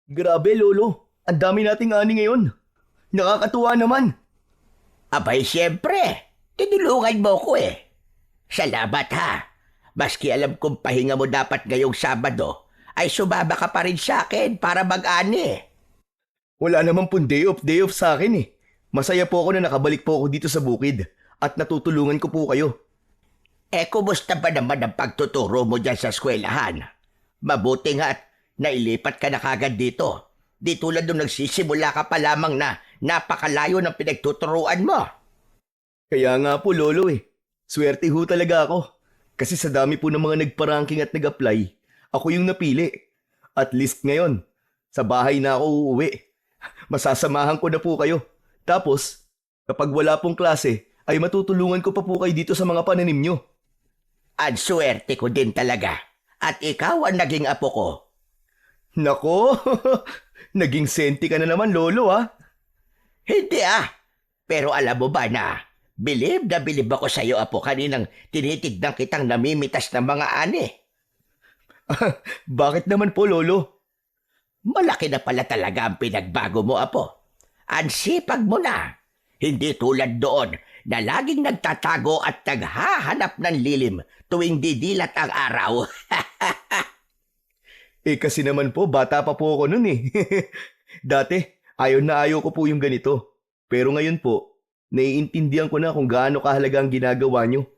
Grabe, Lolo. Ang dami nating ani ngayon. Nakakatuwa naman. Abay, siyempre. Tinulungan mo ko eh. Salamat ha. Maski alam kong pahinga mo dapat ngayong Sabado, ay sumama ka pa rin sa akin para mag-ani. Wala naman pong day off sa akin eh. Masaya po ako na nakabalik po ako dito sa bukid at natutulungan ko po kayo. Kumusta ba naman ang pagtuturo mo dyan sa eskwelahan? Mabuti nga at nailipat ka na kagad dito. Di tulad nung nagsisimula ka pa lamang na napakalayo ng pinagtuturuan mo. Kaya nga po, Lolo eh. Swerte ho talaga ako. Kasi sa dami po ng mga nagpa-ranking at nag-apply, ako yung napili. At least ngayon, sa bahay na ako uuwi. Masasamahan ko na po kayo. Tapos, kapag wala pong klase, ay matutulungan ko pa po kayo dito sa mga pananim nyo. Ang swerte ko din talaga. At ikaw ang naging apo ko. Nako, naging senti ka na naman, Lolo ah. Hindi ah. Pero alam mo ba na bilib ako sa iyo, apo, kaninang tinitignan kitang namimitas ng mga ani. Bakit naman po, Lolo? Malaki na pala talaga ang pinagbago mo, apo. Ang sipag mo na. Hindi tulad doon na laging nagtatago at naghahanap ng lilim tuwing didilat ang araw. Kasi naman po, bata pa po ako nun eh. Dati, ayaw na ayaw ko po yung ganito. Pero ngayon po, naiintindihan ko na kung gaano kahalaga ang ginagawa nyo.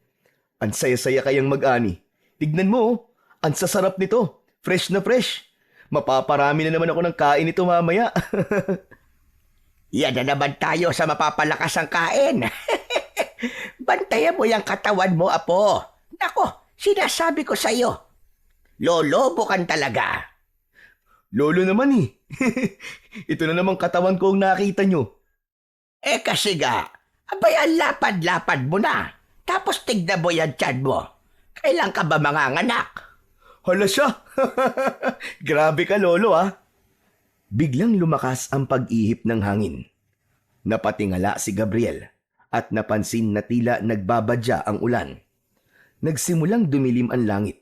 Ang saya-saya kayang mag-ani. Tignan mo, oh, ang sasarap nito. Fresh na fresh. Mapaparami na naman ako ng kain nito mamaya. Yan na naman tayo sa mapapalakas ang kain. Bantayan mo yung katawan mo, apo. Nako, sinasabi ko sa iyo. Lolobo kan talaga. Lolo naman eh. Ito na naman katawan ko ang nakita nyo. Kasi nga, abay ang lapad-lapad mo na. Tapos tignan mo yan tiyan mo. Kailan ka ba manganganak? Hala siya. Grabe ka, Lolo ah. Biglang lumakas ang pag-ihip ng hangin. Napatingala si Gabriel at napansin na tila nagbabadya ang ulan. Nagsimulang dumilim ang langit.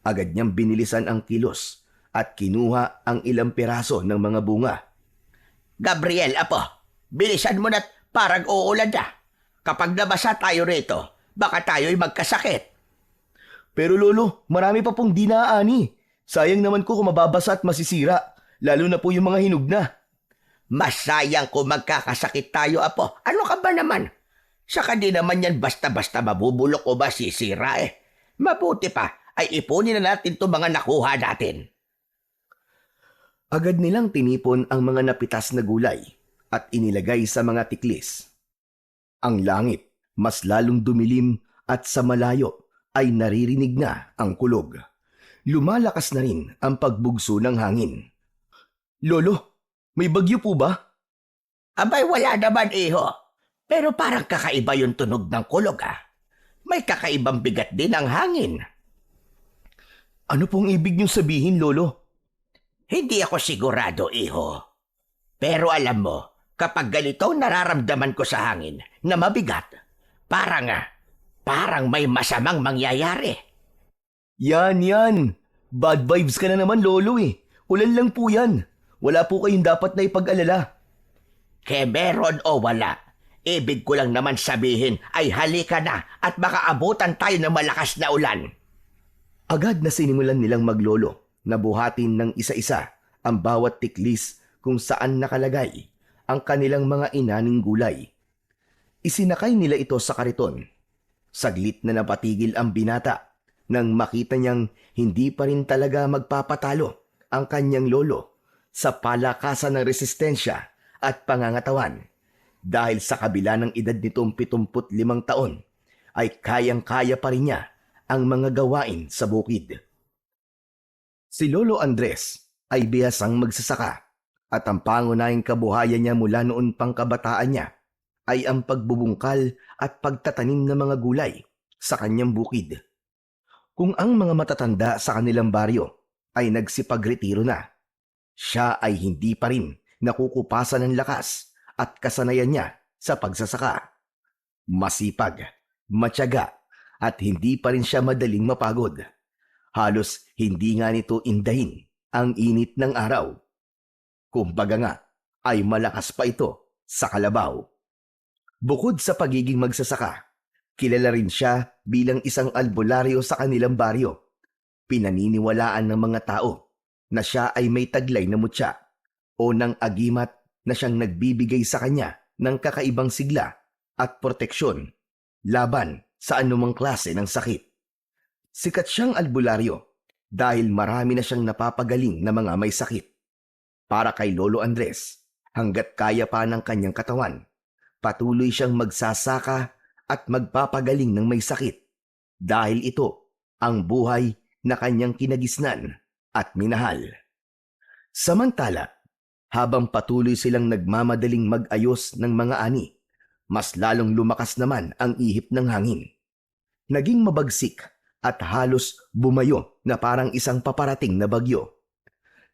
Agad niyang binilisan ang kilos at kinuha ang ilang piraso ng mga bunga. Gabriel, apo, bilisan mo na't parang uulan na. Kapag nabasa tayo rito, baka tayo'y magkasakit. Pero Lolo, marami pa pong dinaani. Sayang naman ko kung mababasa at masisira, lalo na po yung mga hinug na. Mas sayang kung magkakasakit tayo, apo. Ano ka ba naman? Saka di naman yan basta-basta mabubulok o masisira eh. Mabuti pa ay ipunin na natin itong mga nakuha natin. Agad nilang tinipon ang mga napitas na gulay at inilagay sa mga tiklis. Ang langit mas lalong dumilim at sa malayo ay naririnig na ang kulog. Lumalakas na rin ang pagbugso ng hangin. Lolo, may bagyo po ba? Abay, wala naman, iho. Pero parang kakaiba yung tunog ng kulog, ah. May kakaibang bigat din ang hangin. Ano pong ibig niyong sabihin, Lolo? Hindi ako sigurado, iho. Pero alam mo, kapag ganito nararamdaman ko sa hangin na mabigat, parang may masamang mangyayari. Yan. Bad vibes ka na naman, Lolo eh. Ulan lang po yan. Wala po kayong dapat na ipag-alala. Kaya meron o wala, ibig ko lang naman sabihin ay halika na at baka abutan tayo ng malakas na ulan. Agad na sinimulan nilang maglolo na buhatin ng isa-isa ang bawat tiklis kung saan nakalagay ang kanilang mga inaning gulay. Isinakay nila ito sa kariton. Saglit na napatigil ang binata nang makita niyang hindi pa rin talaga magpapatalo ang kanyang lolo sa palakasan ng resistensya at pangangatawan. Dahil sa kabila ng edad nitong 75 taon, ay kayang-kaya pa rin niya ang mga gawain sa bukid. Si Lolo Andres ay bihasang magsasaka at ang pangunahing kabuhayan niya mula noon pang kabataan niya ay ang pagbubungkal at pagtatanim ng mga gulay sa kanyang bukid. Kung ang mga matatanda sa kanilang baryo ay nagsipagretiro na, siya ay hindi pa rin nakukupasan ng lakas at kasanayan niya sa pagsasaka. Masipag, matyaga, at hindi pa rin siya madaling mapagod. Halos hindi nga nito indahin ang init ng araw. Kumbaga nga, ay malakas pa ito sa kalabaw. Bukod sa pagiging magsasaka, kilala rin siya bilang isang albularyo sa kanilang baryo. Pinaniniwalaan ng mga tao na siya ay may taglay na mutya o ng agimat na siyang nagbibigay sa kanya ng kakaibang sigla at proteksyon laban sa anumang klase ng sakit. Sikat siyang albularyo dahil marami na siyang napapagaling na mga may sakit. Para kay Lolo Andres, hanggat kaya pa ng kanyang katawan, patuloy siyang magsasaka at magpapagaling ng may sakit dahil ito ang buhay na kanyang kinagisnan at minahal. Samantala, habang patuloy silang nagmamadaling mag-ayos ng mga ani, mas lalong lumakas naman ang ihip ng hangin. Naging mabagsik at halos bumayo na parang isang paparating na bagyo.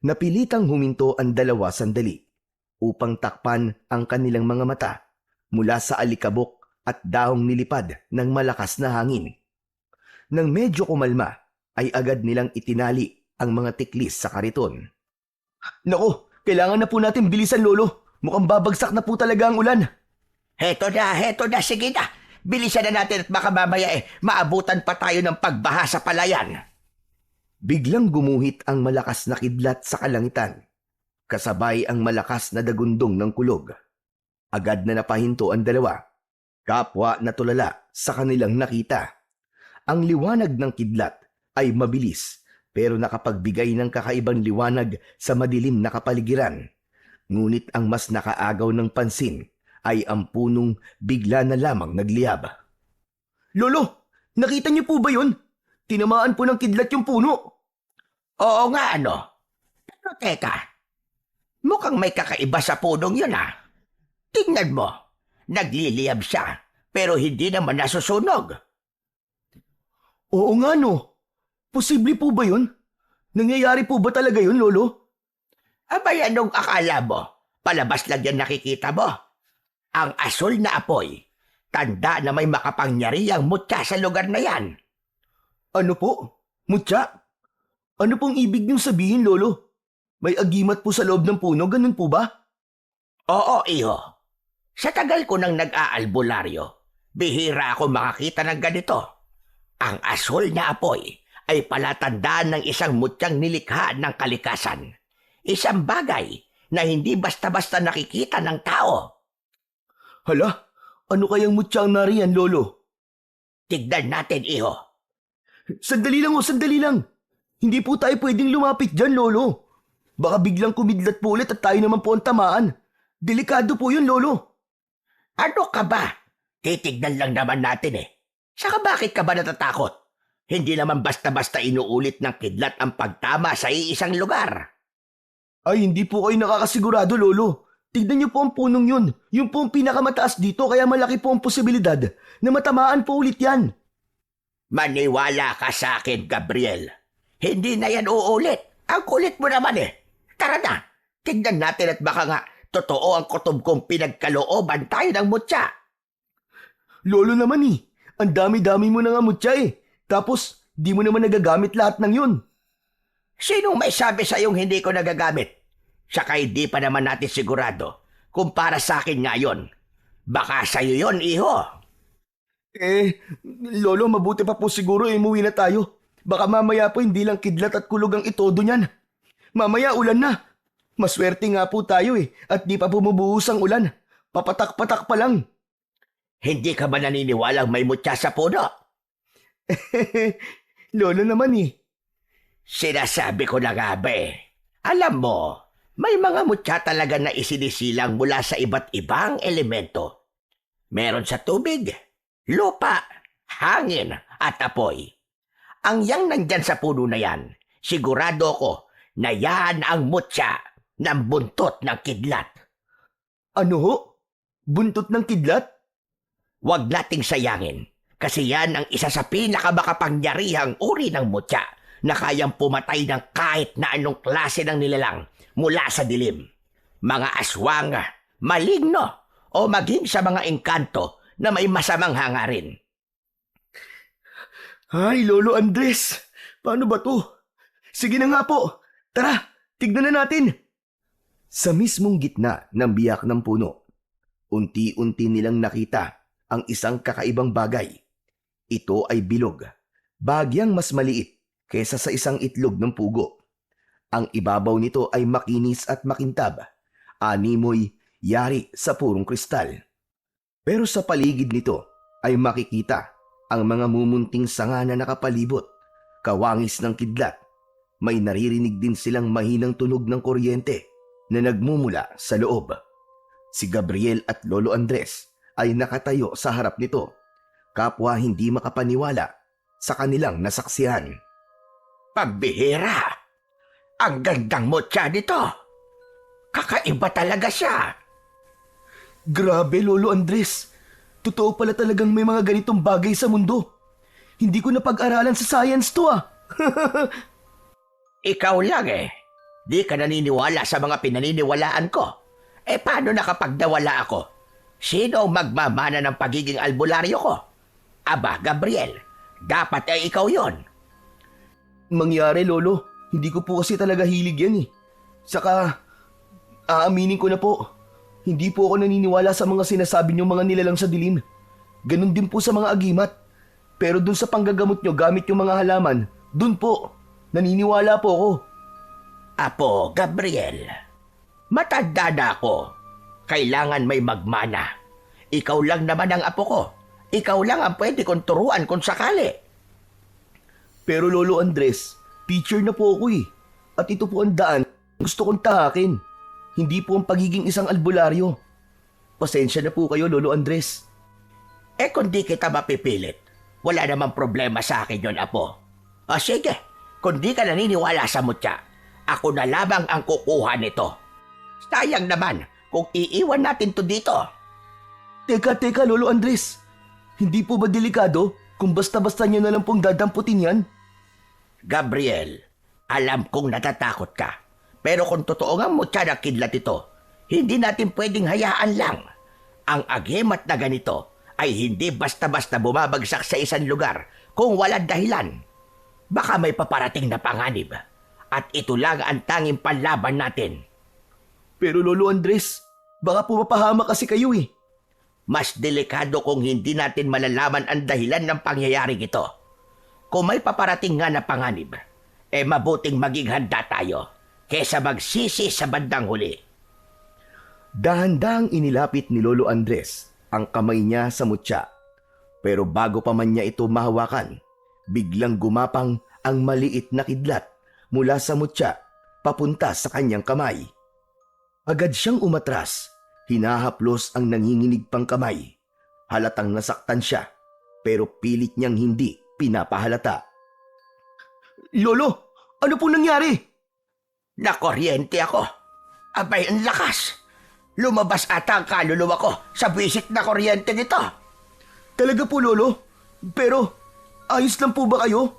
Napilitang huminto ang dalawa sandali upang takpan ang kanilang mga mata mula sa alikabok at dahong nilipad ng malakas na hangin. Nang medyo kumalma, ay agad nilang itinali ang mga tiklis sa kariton. Nako, kailangan na po natin bilisan, Lolo. Mukhang babagsak na po talaga ang ulan. Heto na, sige na. Bilisan na natin at baka mamaya maabutan pa tayo ng pagbaha sa palayan. Biglang gumuhit ang malakas na kidlat sa kalangitan, kasabay ang malakas na dagundong ng kulog. Agad na napahinto ang dalawa, kapwa na tulala sa kanilang nakita. Ang liwanag ng kidlat ay mabilis pero nakapagbigay ng kakaibang liwanag sa madilim na kapaligiran. Ngunit ang mas nakaagaw ng pansin ay ang punong bigla na lamang nagliyab. Lolo, nakita niyo po ba yun? Tinamaan po ng kidlat yung puno. Oo nga Pero teka, mukhang may kakaiba sa punong yun Tingnan mo, nagliliyab siya pero hindi naman nasusunog. Oo nga Posible po ba yun? Nangyayari po ba talaga yun, Lolo? Abay, anong akala mo? Palabas lang yan nakikita mo. Ang asul na apoy, tanda na may makapangyarihang mutya sa lugar na yan. Ano po? Mutya? Ano pong ibig niyong sabihin, Lolo? May agimat po sa loob ng puno, ganun po ba? Oo, iho. Sa tagal ko nang nag-aalbularyo, bihira ako makakita ng ganito. Ang asul na apoy ay palatandaan ng isang mutyang nilikha ng kalikasan. Isang bagay na hindi basta-basta nakikita ng tao. Hala, ano kayang mutyang nariyan, Lolo? Tignan natin, iho. Sandali lang. Hindi po tayo pwedeng lumapit dyan, Lolo. Baka biglang kumidlat po ulit at tayo naman po ang tamaan. Delikado po yun, Lolo. Ano ka ba? Titignan lang naman natin Saka bakit ka ba natatakot? Hindi naman basta-basta inuulit ng kidlat ang pagtama sa iisang lugar. Ay, hindi po kayo nakakasigurado, Lolo. Tignan niyo po ang punong yun. Yung po ang pinakamataas dito kaya malaki po ang posibilidad na matamaan po ulit yan. Maniwala ka sa akin, Gabriel. Hindi na yan uulit. Ang kulit mo naman Tara na, tignan natin at baka nga totoo ang kutob kong pinagkalooban tayo ng mutya. Lolo naman ang dami-dami mo na nga mutya Tapos, di mo naman nagagamit lahat ng yun. Sinong may sabi sa iyong hindi ko nagagamit? Saka hindi pa naman natin sigurado kung para sa akin nga yun. Baka sa'yo yun, iho. Lolo, mabuti pa po siguro umuwi na tayo. Baka mamaya po hindi lang kidlat at kulog ang itodo niyan. Mamaya ulan na. Maswerte nga po tayo at di pa bumubuhos ang ulan. Papatak-patak pa lang. Hindi ka ba naniniwalang may mutya sa puno? Lolo naman Sinasabi ko na nga ba Alam mo, may mga mutya talaga na isinisilang mula sa iba't ibang elemento. Meron sa tubig, lupa, hangin at apoy. Ang yang nandyan sa puno na yan, sigurado ko na yan ang mutya ng buntot ng kidlat. Ano ho? Buntot ng kidlat? Huwag nating sayangin kasi yan ang isa sa pinakamakapangyarihang uri ng mutya na kayang pumatay ng kahit na anong klase ng nilalang mula sa dilim. Mga aswang, maligno o maging sa mga engkanto na may masamang hangarin. Ay, Lolo Andres, paano ba to? Sige na nga po, tara, tignan na natin. Sa mismong gitna ng biyak ng puno, unti-unti nilang nakita ang isang kakaibang bagay. Ito ay bilog, bagyang mas maliit kaysa sa isang itlog ng pugo. Ang ibabaw nito ay makinis at makintab, animoy yari sa purong kristal. Pero sa paligid nito ay makikita ang mga mumunting sanga na nakapalibot, kawangis ng kidlat. May naririnig din silang mahinang tunog ng kuryente na nagmumula sa loob. Si Gabriel at Lolo Andres ay nakatayo sa harap nito, kapwa hindi makapaniwala sa kanilang nasaksihan. Pagbihira! Ang gandang mutya nito! Kakaiba talaga siya! Grabe, Lolo Andres. Totoo pala talagang may mga ganitong bagay sa mundo. Hindi ko napag-aralan sa science to ah. Ikaw lang eh. Di ka naniniwala sa mga pinaniniwalaan ko. Paano na kapag nawala ako? Sino ang magmamana ng pagiging albularyo ko? Aba, Gabriel, dapat ay ikaw yon. Mangyari, Lolo. Hindi ko po kasi talaga hilig yan eh. Saka, aaminin ko na po. Hindi po ako naniniwala sa mga sinasabi niyong mga nilalang sa dilim. Ganon din po sa mga agimat. Pero dun sa panggagamot niyo gamit yung mga halaman, dun po, naniniwala po ako. Apo, Gabriel, matanda na ako. Kailangan may magmana. Ikaw lang naman ang apo ko. Ikaw lang ang pwede kong turuan kung sakali. Pero Lolo Andres, teacher na po ako eh. At ito po ang daan gusto kong tahakin. Hindi po ang pagiging isang albularyo. Pasensya na po kayo, Lolo Andres. Kung di kita mapipilit, wala namang problema sa akin yon, apo. O sige, kung di ka naniniwala sa mutya, ako na lamang ang kukuha nito. Sayang naman kung iiwan natin to dito. Teka, Lolo Andres. Hindi po ba delikado kung basta-basta niyo na lang pong dadamputin yan? Gabriel, alam kong natatakot ka. Pero kung totoo nga mutya na kidlat ito, hindi natin pwedeng hayaan lang. Ang agimat na ganito ay hindi basta-basta bumabagsak sa isang lugar kung walang dahilan. Baka may paparating na panganib at ito lang ang tanging panlaban natin. Pero Lolo Andres, baka po mapahama kasi kayo eh. Mas delikado kung hindi natin malalaman ang dahilan ng pangyayaring ito. Kung may paparating nga na panganib, mabuting maging handa tayo kesa magsisi sa bandang huli. Dahan-dahang inilapit ni Lolo Andres ang kamay niya sa mutya. Pero bago pa man niya ito mahawakan, biglang gumapang ang maliit na kidlat mula sa mutya papunta sa kanyang kamay. Agad siyang umatras, hinahaplos ang nanginginig pang kamay. Halatang nasaktan siya, pero pilit niyang hindi pinapahalata. Lolo, ano pong nangyari? Nakuryente ako. Abay, ang lakas. Lumabas ata ang kaluluwa ko sa bisit na kuryente nito. Talaga po, Lolo? Pero, ayos lang po ba kayo?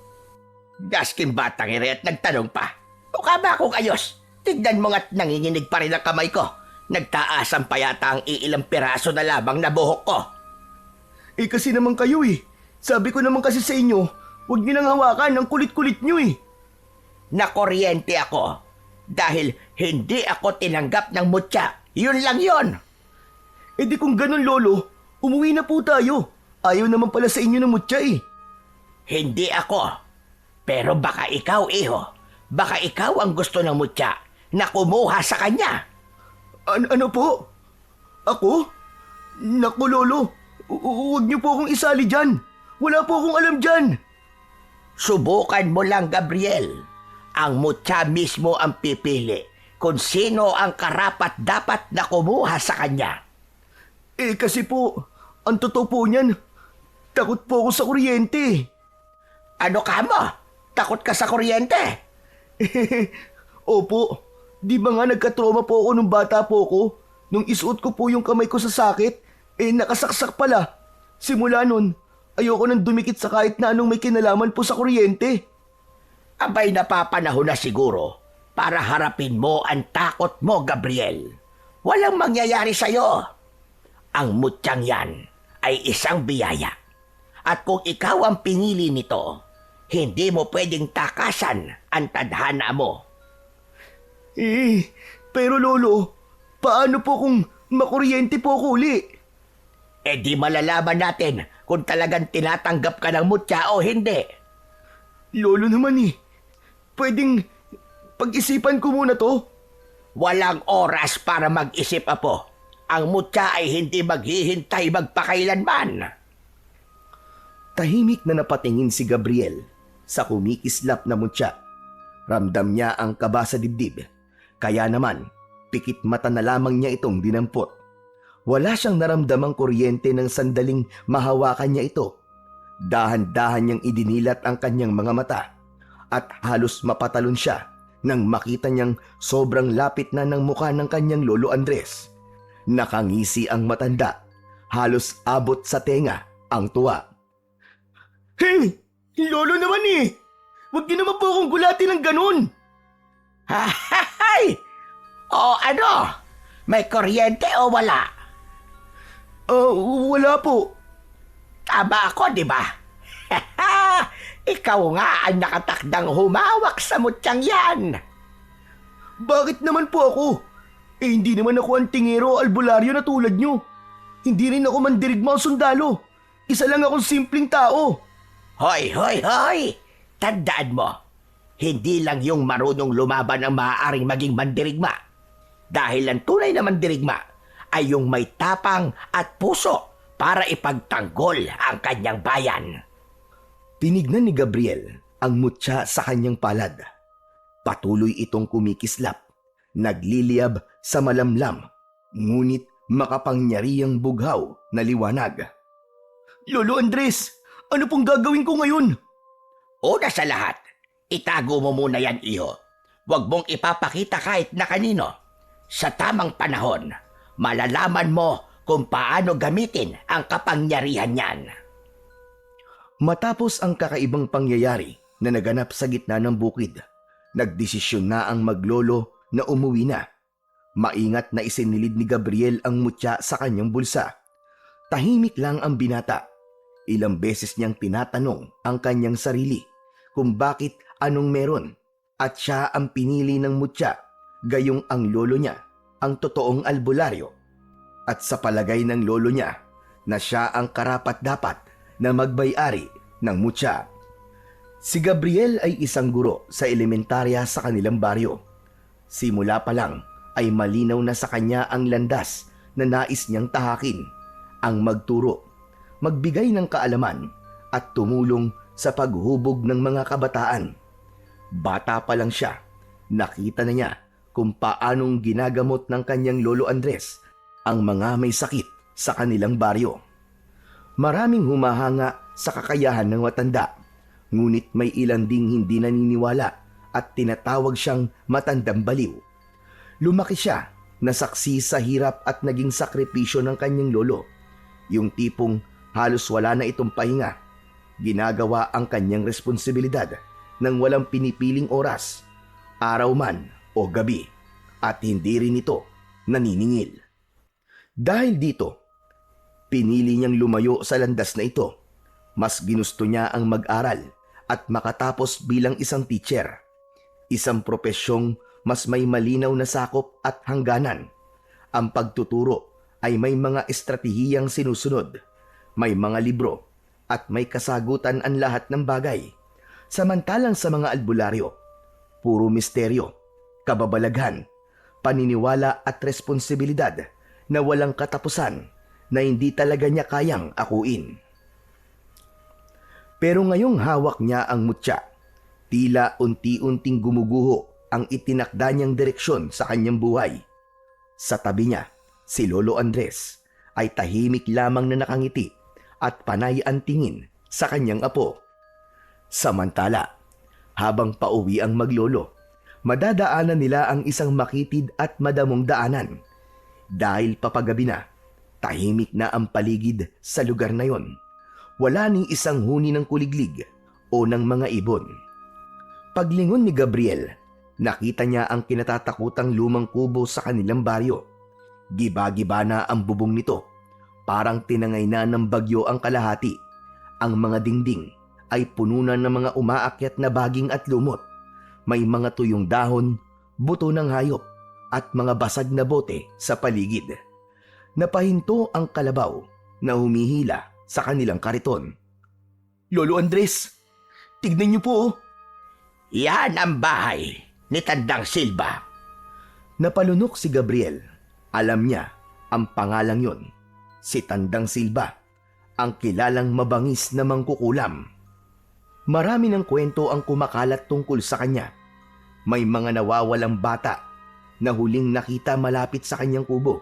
Gasking batang ire at nagtanong pa. Mukha ba akong ayos? Tignan mo nga't nanginginig pa rin ang kamay ko. Nagtaasan pa yata ang iilang piraso na lamang na buhok ko. Kasi naman kayo eh. Sabi ko naman kasi sa inyo, huwag niyo nang hawakan ang kulit-kulit niyo eh. Nakuryente ako. Dahil hindi ako tinanggap ng mutya. Yun lang yun. Di kung ganun, Lolo, umuwi na po tayo. Ayaw naman pala sa inyo ng mutya eh. Hindi ako. Pero baka ikaw, iho. Baka ikaw ang gusto ng mutya na kumuha sa kanya. Ano po? Ako? Naku, Lolo. Huwag niyo po akong isali dyan. Wala po akong alam dyan. Subukan mo lang, Gabriel. Ang mutya mismo ang pipili kung sino ang karapat-dapat na kumuha sa kanya. Kasi po, ang totoo po niyan, takot po ako sa kuryente. Ano ka mo? Takot ka sa kuryente? Opo, di ba nga nagka-trauma po ako nung bata po ako? Nung isuot ko po yung kamay ko sa sakit, nakasaksak pala. Simula nun, ayoko nang dumikit sa kahit na anong may kinalaman po sa kuryente. Abay, napapanahon na siguro para harapin mo ang takot mo, Gabriel. Walang mangyayari sa'yo. Ang mutyang yan ay isang biyaya. At kung ikaw ang pinili nito, hindi mo pwedeng takasan ang tadhana mo. Pero lolo, paano po kung makuryente po ako uli? Eh di malalaman natin kung talagang tinatanggap ka ng mutya o hindi. Lolo naman eh. Pwedeng pag-isipan ko muna to. Walang oras para mag-isip, apo. Ang mutya ay hindi maghihintay magpakailanman. Tahimik na napatingin si Gabriel sa kumikislap na mutya. Ramdam niya ang kaba sa dibdib. Kaya naman, pikit mata na lamang niya itong dinampot. Wala siyang naramdamang kuryente ng sandaling mahawakan niya ito. Dahan-dahan niyang idinilat ang kanyang mga mata at halos mapatalon siya nang makita niyang sobrang lapit na ng mukha ng kanyang lolo Andres. Nakangisi ang matanda. Halos abot sa tenga ang tuwa. Hey! Lolo naman eh! Huwag niyo naman po akong gulatin ng ganun! Hahahay! O ano? May kuryente o wala? Wala po. Tama ako, di ba? Ikaw nga ang nakatakdang humawak sa mutyang yan. Bakit naman po ako? Eh hindi naman ako ang tingero o albularyo na tulad nyo. Hindi rin ako mandirigma o sundalo. Isa lang akong simpleng tao. Hoy, hoy, hoy! Tandaan mo, hindi lang yung marunong lumaban ang maaaring maging mandirigma. Dahil ang tunay na mandirigma ay yung may tapang at puso para ipagtanggol ang kanyang bayan. Tinignan ni Gabriel ang mutya sa kanyang palad. Patuloy itong kumikislap, nagliliyab sa malamlam, ngunit makapangyarihang bughaw na liwanag. Lolo Andres, ano pong gagawin ko ngayon? Una sa lahat, itago mo muna yan, iho. Huwag mong ipapakita kahit na kanino. Sa tamang panahon, malalaman mo kung paano gamitin ang kapangyarihan niyan. Matapos ang kakaibang pangyayari na naganap sa gitna ng bukid, nagdesisyon na ang maglolo na umuwi na. Maingat na isinilid ni Gabriel ang mutya sa kanyang bulsa. Tahimik lang ang binata. Ilang beses niyang tinatanong ang kanyang sarili kung bakit anong meron at siya ang pinili ng mutya, gayong ang lolo niya ang totoong albularyo. At sa palagay ng lolo niya na siya ang karapat-dapat na magbayari ng mutya. Si Gabriel ay isang guro sa elementarya sa kanilang baryo. Simula pa lang ay malinaw na sa kanya ang landas na nais niyang tahakin, ang magturo, magbigay ng kaalaman at tumulong sa paghubog ng mga kabataan. Bata pa lang siya, nakita na niya kung paanong ginagamot ng kanyang lolo Andres ang mga may sakit sa kanilang baryo. Maraming humahanga sa kakayahan ng matanda, ngunit may ilan ding hindi naniniwala at tinatawag siyang matandang baliw. Lumaki siya na saksi sa hirap at naging sakripisyo ng kanyang lolo, yung tipong halos wala na itong pahinga. Ginagawa ang kanyang responsibilidad nang walang pinipiling oras, araw man o gabi, at hindi rin ito naniningil. Dahil dito, pinili niyang lumayo sa landas na ito. Mas ginusto niya ang mag-aral at makatapos bilang isang teacher. Isang propesyong mas may malinaw na sakop at hangganan. Ang pagtuturo ay may mga estratehiyang sinusunod, may mga libro, at may kasagutan ang lahat ng bagay. Samantalang sa mga albularyo, puro misteryo, kababalaghan, paniniwala at responsibilidad na walang katapusan na hindi talaga niya kayang akuin. Pero ngayong hawak niya ang mutya, tila unti-unting gumuguho ang itinakda niyang direksyon sa kanyang buhay. Sa tabi niya, si Lolo Andres ay tahimik lamang na nakangiti at panay ang tingin sa kanyang apo. Samantala, habang pauwi ang maglolo, madadaanan nila ang isang makitid at madamong daanan. Dahil papagabi na, tahimik na ang paligid sa lugar na yon. Wala ning isang huni ng kuliglig o ng mga ibon. Paglingon ni Gabriel, nakita niya ang kinatatakutang lumang kubo sa kanilang baryo. Giba-giba na ang bubong nito. Parang tinangay na ng bagyo ang kalahati. Ang mga dingding ay puno na ng mga umaakyat na baging at lumot. May mga tuyong dahon, buto ng hayop, at mga basag na bote sa paligid. Napahinto ang kalabaw na humihila sa kanilang kariton. Lolo Andres, tignan niyo po oh. Yan ang bahay ni Tandang Silva. Napalunok si Gabriel. Alam niya ang pangalang yon. Si Tandang Silva, ang kilalang mabangis na mangkukulam. Marami ng kwento ang kumakalat tungkol sa kanya. May mga nawawalang bata na huling nakita malapit sa kanyang kubo.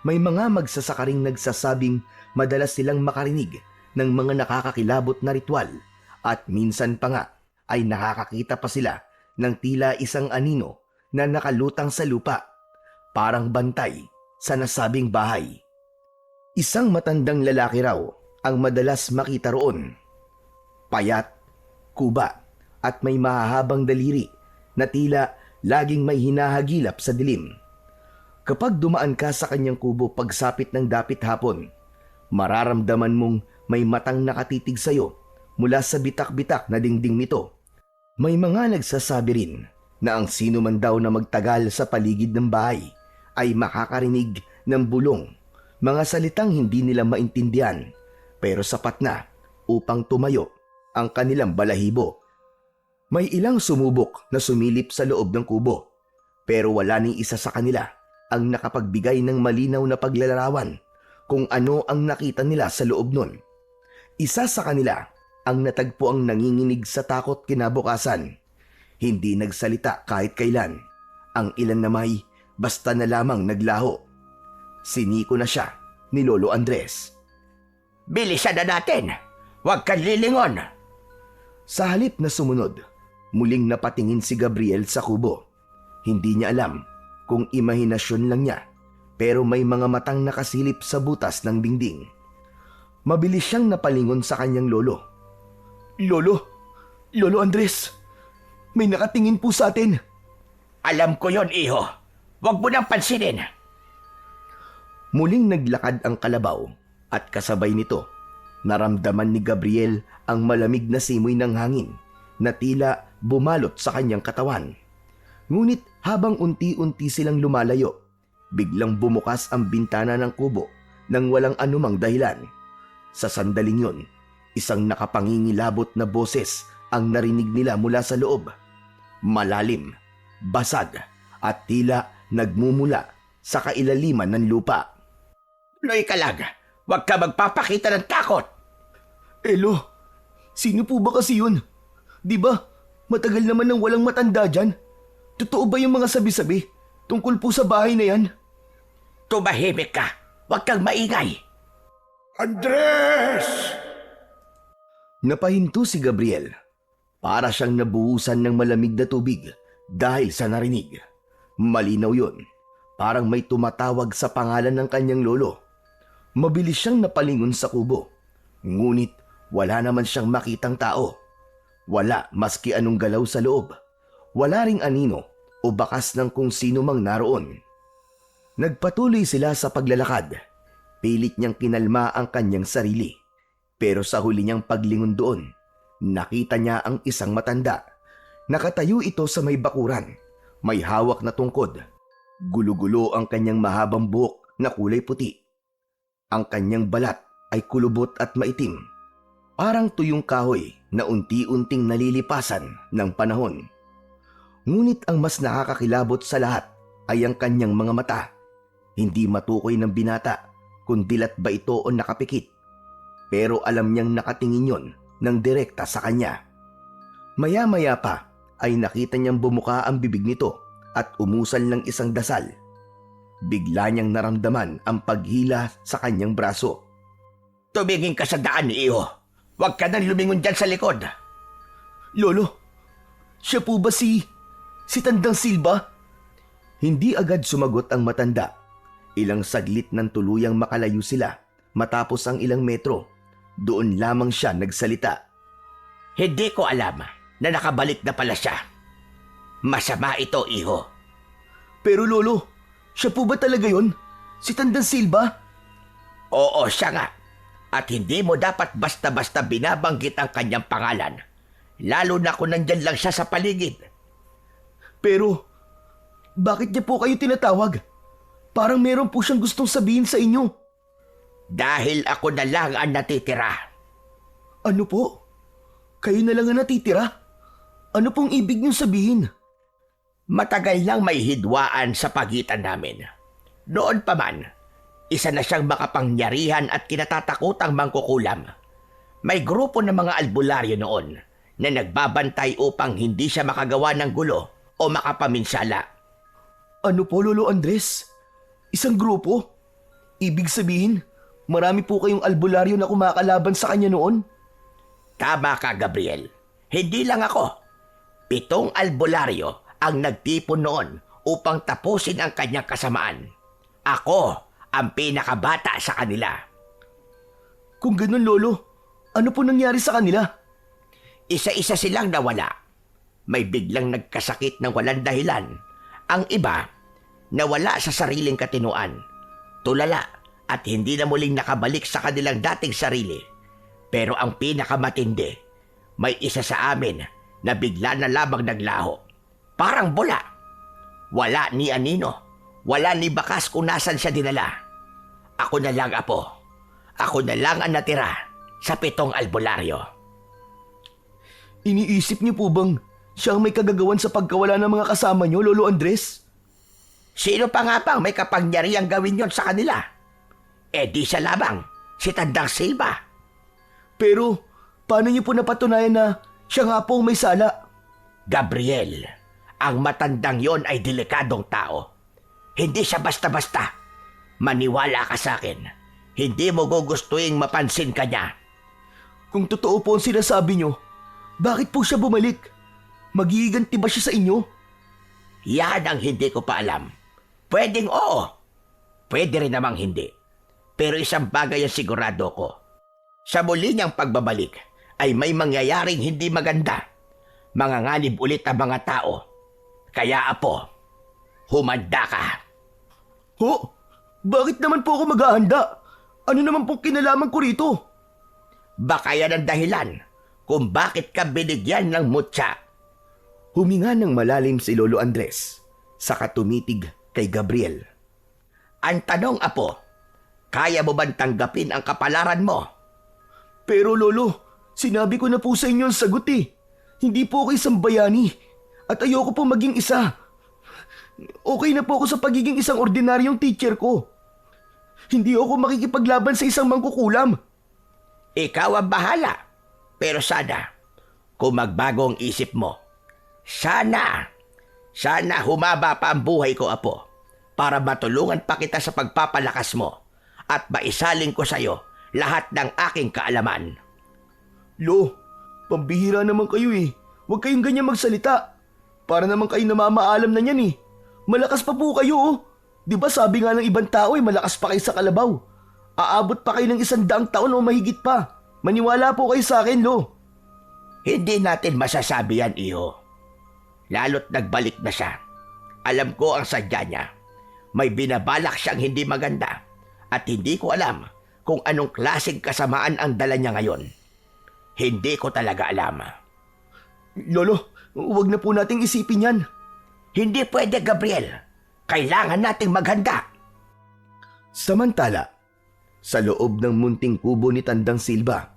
May mga magsasakaring nagsasabing madalas silang makarinig ng mga nakakakilabot na ritual at minsan pa nga ay nakakakita pa sila ng tila isang anino na nakalutang sa lupa, parang bantay sa nasabing bahay. Isang matandang lalaki raw ang madalas makita roon. Payat, kuba at may mahahabang daliri na tila laging may hinahagilap sa dilim. Kapag dumaan ka sa kanyang kubo pagsapit ng dapit hapon, mararamdaman mong may matang nakatitig sa'yo mula sa bitak-bitak na dingding nito. May mga nagsasabi rin na ang sino man daw na magtagal sa paligid ng bahay ay makakarinig ng bulong, mga salitang hindi nila maintindihan pero sapat na upang tumayo ang kanilang balahibo. May ilang sumubok na sumilip sa loob ng kubo pero wala ni isa sa kanila ang nakapagbigay ng malinaw na paglalarawan kung ano ang nakita nila sa loob nun. Isa sa kanila ang natagpo ang nanginginig sa takot kinabukasan. Hindi nagsalita kahit kailan. Ang ilan na may basta na lamang naglaho. Siniko na siya ni Lolo Andres. Bilisan na natin! Huwag kang lilingon! Sa halip na sumunod, muling napatingin si Gabriel sa kubo. Hindi niya alam kung imahinasyon lang niya, pero may mga matang nakasilip sa butas ng dingding. Mabilis siyang napalingon sa kanyang lolo. Lolo Andres, may nakatingin po sa atin. Alam ko yon, iho. Huwag mo nang pansinin. Muling naglakad ang kalabaw at kasabay nito, naramdaman ni Gabriel ang malamig na simoy ng hangin na tila bumalot sa kanyang katawan. Ngunit habang unti-unti silang lumalayo, biglang bumukas ang bintana ng kubo nang walang anumang dahilan. Sa sandaling yon, isang nakapangingilabot na boses ang narinig nila mula sa loob. Malalim, basag, at tila nagmumula sa kailaliman ng lupa. Loy ka lang! Huwag ka magpapakita ng takot! Elo, sino po ba kasi yun? Di ba, matagal naman nang walang matanda dyan? Totoo ba yung mga sabi-sabi tungkol po sa bahay na yan? Tumahimik ka! Huwag kang maingay! Andres! Napahinto si Gabriel. Para siyang nabuhusan ng malamig na tubig dahil sa narinig. Malinaw yun. Parang may tumatawag sa pangalan ng kanyang lolo. Mabilis siyang napalingon sa kubo. Ngunit wala naman siyang makitang tao. Wala maski anong galaw sa loob. Wala ring anino o bakas ng kung sino mang naroon. Nagpatuloy sila sa paglalakad. Pilit niyang kinalma ang kanyang sarili. Pero sa huli niyang paglingon doon, nakita niya ang isang matanda. Nakatayo ito sa may bakuran. May hawak na tungkod. Gulo-gulo ang kanyang mahabang buhok na kulay puti. Ang kanyang balat ay kulubot at maitim. Parang tuyong kahoy na unti-unting nalilipasan ng panahon. Ngunit ang mas nakakakilabot sa lahat ay ang kanyang mga mata. Hindi matukoy ng binata kung dilat ba ito o nakapikit. Pero alam niyang nakatingin yon ng direkta sa kanya. Maya-maya pa ay nakita niyang bumuka ang bibig nito at umusal ng isang dasal. Bigla niyang naramdaman ang paghila sa kanyang braso. Tumingin ka sa daan, iho. Huwag ka nang lumingon dyan sa likod. Lolo, siya po ba si Tandang Silva? Hindi agad sumagot ang matanda. Ilang saglit nang tuluyang makalayo sila matapos ang ilang metro. Doon lamang siya nagsalita. Hindi ko alam na nakabalik na pala siya. Masama ito, iho. Pero lolo, siya po ba talaga yon? Si Tandang Silva? Oo, siya nga. At hindi mo dapat basta-basta binabanggit ang kanyang pangalan. Lalo na kung nandyan lang siya sa paligid. Pero Bakit niya po kayo tinatawag? Parang meron po siyang gustong sabihin sa inyo. Dahil ako na lang ang natitira. Ano po? Kayo na lang ang natitira? Ano pong ibig niyong sabihin? Matagal nang may hidwaan sa pagitan namin. Noon pa man, isa na siyang makapangyarihan at kinatatakutang mangkukulam. May grupo ng mga albularyo noon na nagbabantay upang hindi siya makagawa ng gulo o makapaminsala. Ano po, Lolo Andres? Isang grupo? Ibig sabihin, marami po kayong albularyo na kumakalaban sa kanya noon? Tama ka, Gabriel. Hindi lang ako. 7 albularyo ang nagtipon noon upang tapusin ang kanyang kasamaan. Ako ang pinakabata sa kanila. Kung ganun, Lolo, ano po nangyari sa kanila? Isa-isa silang nawala. May biglang nagkasakit ng walang dahilan. Ang iba, nawala sa sariling katinuan. Tulala at hindi na muling nakabalik sa kanilang dating sarili. Pero ang pinakamatindi, may isa sa amin na bigla na lamang naglaho. Parang bula. Wala ni anino. Wala ni bakas kung nasan siya dinala. Ako na lang, Apo. Ako na lang ang natira sa 7 albularyo. Iniisip niyo po bang siya ang may kagagawan sa pagkawala ng mga kasama niyo, Lolo Andres? Sino pa nga bang may kapangyarihang gawin yon sa kanila? Eh di siya lamang, si Tandang Silva. Pero, paano niyo po napatunayan na siya nga po ang may sala? Gabriel, ang matandang yon ay delikadong tao. Hindi siya basta-basta. Maniwala ka sa akin. Hindi mo gugustuhin mapansin ka niya. Kung totoo po ang sinasabi niyo, bakit po siya bumalik? Magiganti ba siya sa inyo? Yan ang hindi ko pa alam. Pwedeng oo. Pwede rin namang hindi. Pero isang bagay ang sigurado ko. Sa muli niyang pagbabalik ay may mangyayaring hindi maganda. Manganganib ulit ang mga tao. Kaya, Apo, humanda ka. Ho? Bakit naman po ako maghahanda? Ano naman pong kinalaman ko rito? Baka yan ang dahilan kung bakit ka binigyan ng mutya. Huminga ng malalim si Lolo Andres, saka tumitig kay Gabriel. Ang tanong, Apo, kaya mo bang tanggapin ang kapalaran mo? Pero Lolo, sinabi ko na po sa inyo ang sagot eh. Hindi po ako isang bayani at ayoko po maging isa. Okay na po ako sa pagiging isang ordinaryong teacher ko. Hindi ako makikipaglaban sa isang mangkukulam. Ikaw ang bahala. Pero sana, kung magbago ang isip mo, sana humaba pa ang buhay ko, Apo, para matulungan pa kita sa pagpapalakas mo at maisaling ko sa iyo lahat ng aking kaalaman. Lo, pambihira naman kayo eh. Huwag kayong ganyan magsalita. Para naman kayo namamaalam na niyan eh. Malakas pa po kayo oh. Di ba sabi nga ng ibang tao eh, malakas pa kayo sa kalabaw. Aabot pa kayo ng 100 taon o mahigit pa. Maniwala po kayo sa akin, Lo. Hindi natin masasabi yan, Iho. Lalo't nagbalik na siya. Alam ko ang sadya niya. May binabalak siyang hindi maganda at hindi ko alam kung anong klaseng kasamaan ang dala niya ngayon. Hindi ko talaga alam. Lolo, huwag na po nating isipin yan. Hindi pwede, Gabriel. Kailangan nating maghanda. Samantala, sa loob ng munting kubo ni Tandang Silva,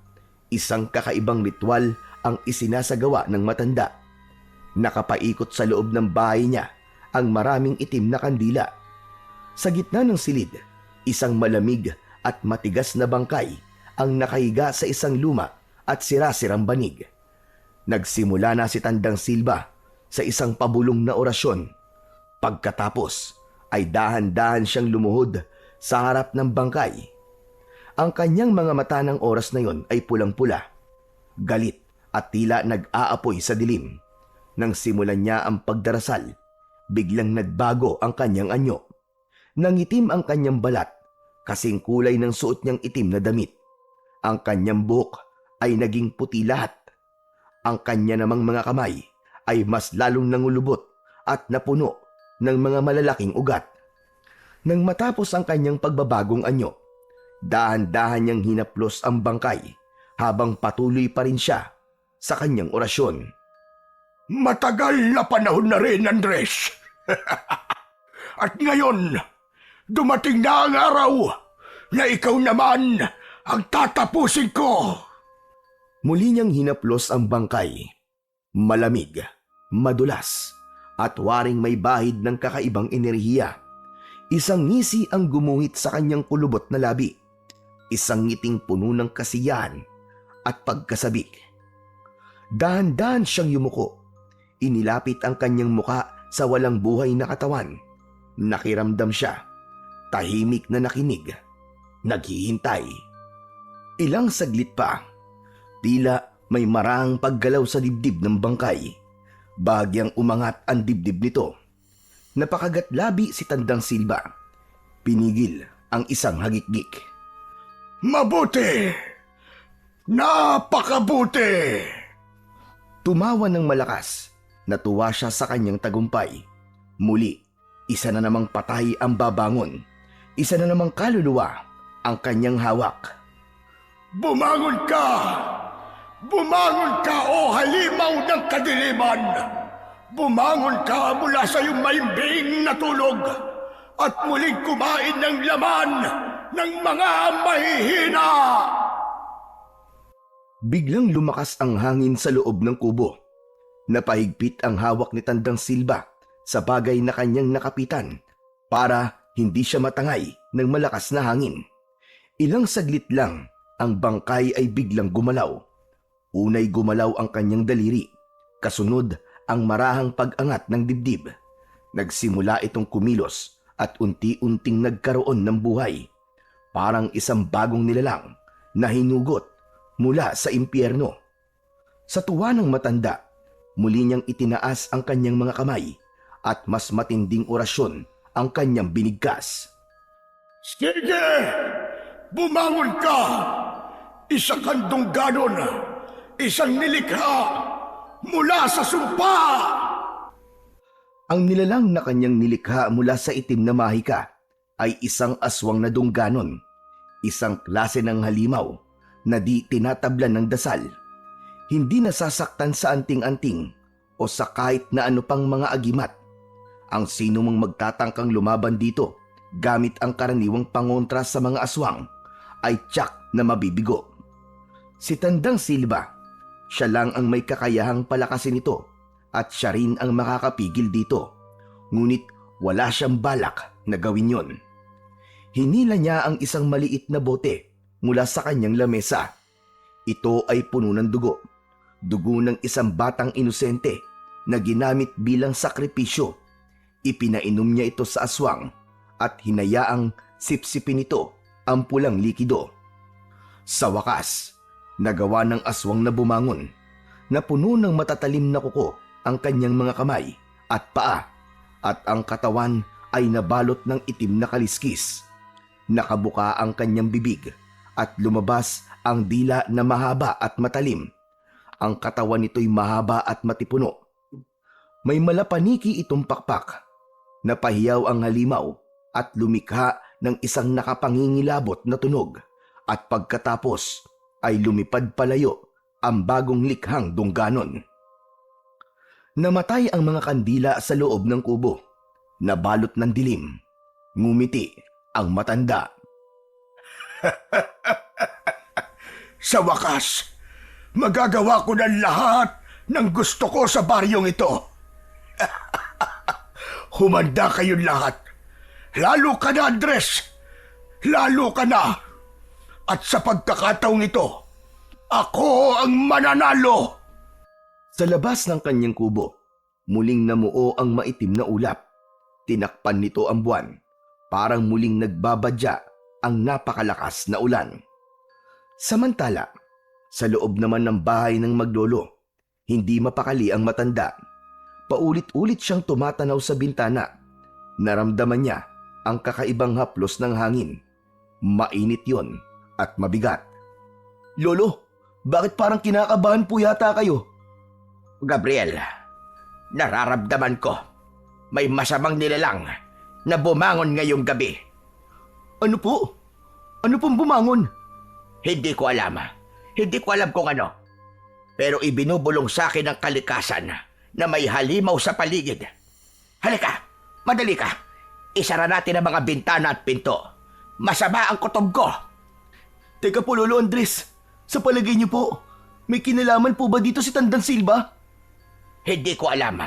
isang kakaibang ritual ang isinasagawa ng matanda. Nakapaikot sa loob ng bahay niya ang maraming itim na kandila. Sa gitna ng silid, isang malamig at matigas na bangkay ang nakahiga sa isang luma at sirasirang banig. Nagsimula na si Tandang Silva sa isang pabulong na orasyon. Pagkatapos ay dahan-dahan siyang lumuhod sa harap ng bangkay. Ang kanyang mga mata ng oras na yon ay pulang-pula, galit at tila nag-aapoy sa dilim. Nang simulan niya ang pagdarasal, biglang nagbago ang kanyang anyo. Nangitim ang kanyang balat, kasing kulay ng suot niyang itim na damit. Ang kanyang buhok ay naging puti lahat. Ang kanya namang mga kamay ay mas lalong nangulubot at napuno ng mga malalaking ugat. Nang matapos ang kanyang pagbabagong anyo, dahan-dahan niyang hinaplos ang bangkay habang patuloy pa rin siya sa kanyang orasyon. Matagal na panahon na rin, Andres. At ngayon, dumating na ang araw na ikaw naman ang tatapusin ko. Muli niyang hinaplos ang bangkay. Malamig, madulas, at waring may bahid ng kakaibang enerhiya. Isang ngisi ang gumuhit sa kanyang kulubot na labi. Isang ngiting puno ng kasiyahan at pagkasabik. Dahan-dahan siyang yumuko. Inilapit ang kanyang muka sa walang buhay na katawan. Nakiramdam siya. Tahimik na nakinig. Naghihintay. Ilang saglit pa. Tila may marahang paggalaw sa dibdib ng bangkay. Bahagyang umangat ang dibdib nito. Napakagatlabi si Tandang Silba. Pinigil ang isang hagikgik. Mabuti! Napakabuti! Tumawa ng malakas. Natuwa siya sa kanyang tagumpay. Muli, isa na namang patay ang babangon. Isa na namang kaluluwa ang kanyang hawak. Bumangon ka! Bumangon ka, o halimaw ng kadiliman! Bumangon ka mula sa iyong maimbing na tulog at muling kumain ng laman ng mga mahihina! Biglang lumakas ang hangin sa loob ng kubo. Napahigpit ang hawak ni Tandang Silba sa bagay na kanyang nakapitan para hindi siya matangay ng malakas na hangin. Ilang saglit lang, ang bangkay ay biglang gumalaw. Unay gumalaw ang kanyang daliri. Kasunod ang marahang pag-angat ng dibdib. Nagsimula itong kumilos at unti-unting nagkaroon ng buhay. Parang isang bagong nilalang na hinugot mula sa impyerno. Sa tuwa ng matanda, muli niyang itinaas ang kanyang mga kamay at mas matinding orasyon ang kanyang binigkas. Sige! Bumangon ka! Isa kang dungganon! Isang nilikha mula sa sumpa! Ang nilalang na kanyang nilikha mula sa itim na mahika ay isang aswang na dungganon, isang klase ng halimaw na di tinatablan ng dasal. Hindi nasasaktan sa anting-anting o sa kahit na ano pang mga agimat. Ang sino mang magtatangkang lumaban dito gamit ang karaniwang pangontra sa mga aswang ay tiyak na mabibigo. Si Tandang Silba, siya lang ang may kakayahang palakasin ito at siya rin ang makakapigil dito. Ngunit wala siyang balak na gawin yon. Hinila niya ang isang maliit na bote mula sa kanyang lamesa. Ito ay puno ng dugo. Dugo ng isang batang inosente na ginamit bilang sakripisyo. Ipinainom niya ito sa aswang at hinayaang sipsipin ito ang pulang likido. Sa wakas, nagawa ng aswang na bumangon, na puno ng matatalim na kuko ang kanyang mga kamay at paa, at ang katawan ay nabalot ng itim na kaliskis. Nakabuka ang kanyang bibig at lumabas ang dila na mahaba at matalim. Ang katawan nito'y mahaba at matipuno. May malapaniki itong pakpak. Napahiyaw ang halimaw at lumikha ng isang nakapangingilabot na tunog, at pagkatapos ay lumipad palayo ang bagong likhang dungganon. Namatay ang mga kandila sa loob ng kubo. Nabalot ng dilim. Ngumiti ang matanda. Sa wakas, magagawa ko ng lahat ng gusto ko sa baryong ito. Humanda kayong lahat. Lalo ka na, Andres. Lalo ka na. At sa pagkakataong ito, ako ang mananalo. Sa labas ng kanyang kubo, muling namuo ang maitim na ulap. Tinakpan nito ang buwan. Parang muling nagbabadya ang napakalakas na ulan. Samantala, sa loob naman ng bahay ng maglolo, hindi mapakali ang matanda. Paulit-ulit siyang tumatanaw sa bintana. Naramdaman niya ang kakaibang haplos ng hangin. Mainit yon at mabigat. Lolo, bakit parang kinakabahan po yata kayo? Gabriel, nararamdaman ko may masamang nilalang na bumangon ngayong gabi. Ano po? Ano pong bumangon? Hindi ko alam. Hindi ko alam kung ano. Pero ibinubulong sa akin ng kalikasan na may halimaw sa paligid. Halika, madali ka. Isara natin ang mga bintana at pinto. Masama ang kutob ko. Teka po, Lolo Andres. Sa palagay niyo po, may kinalaman po ba dito si Tandang Silva? Hindi ko alam.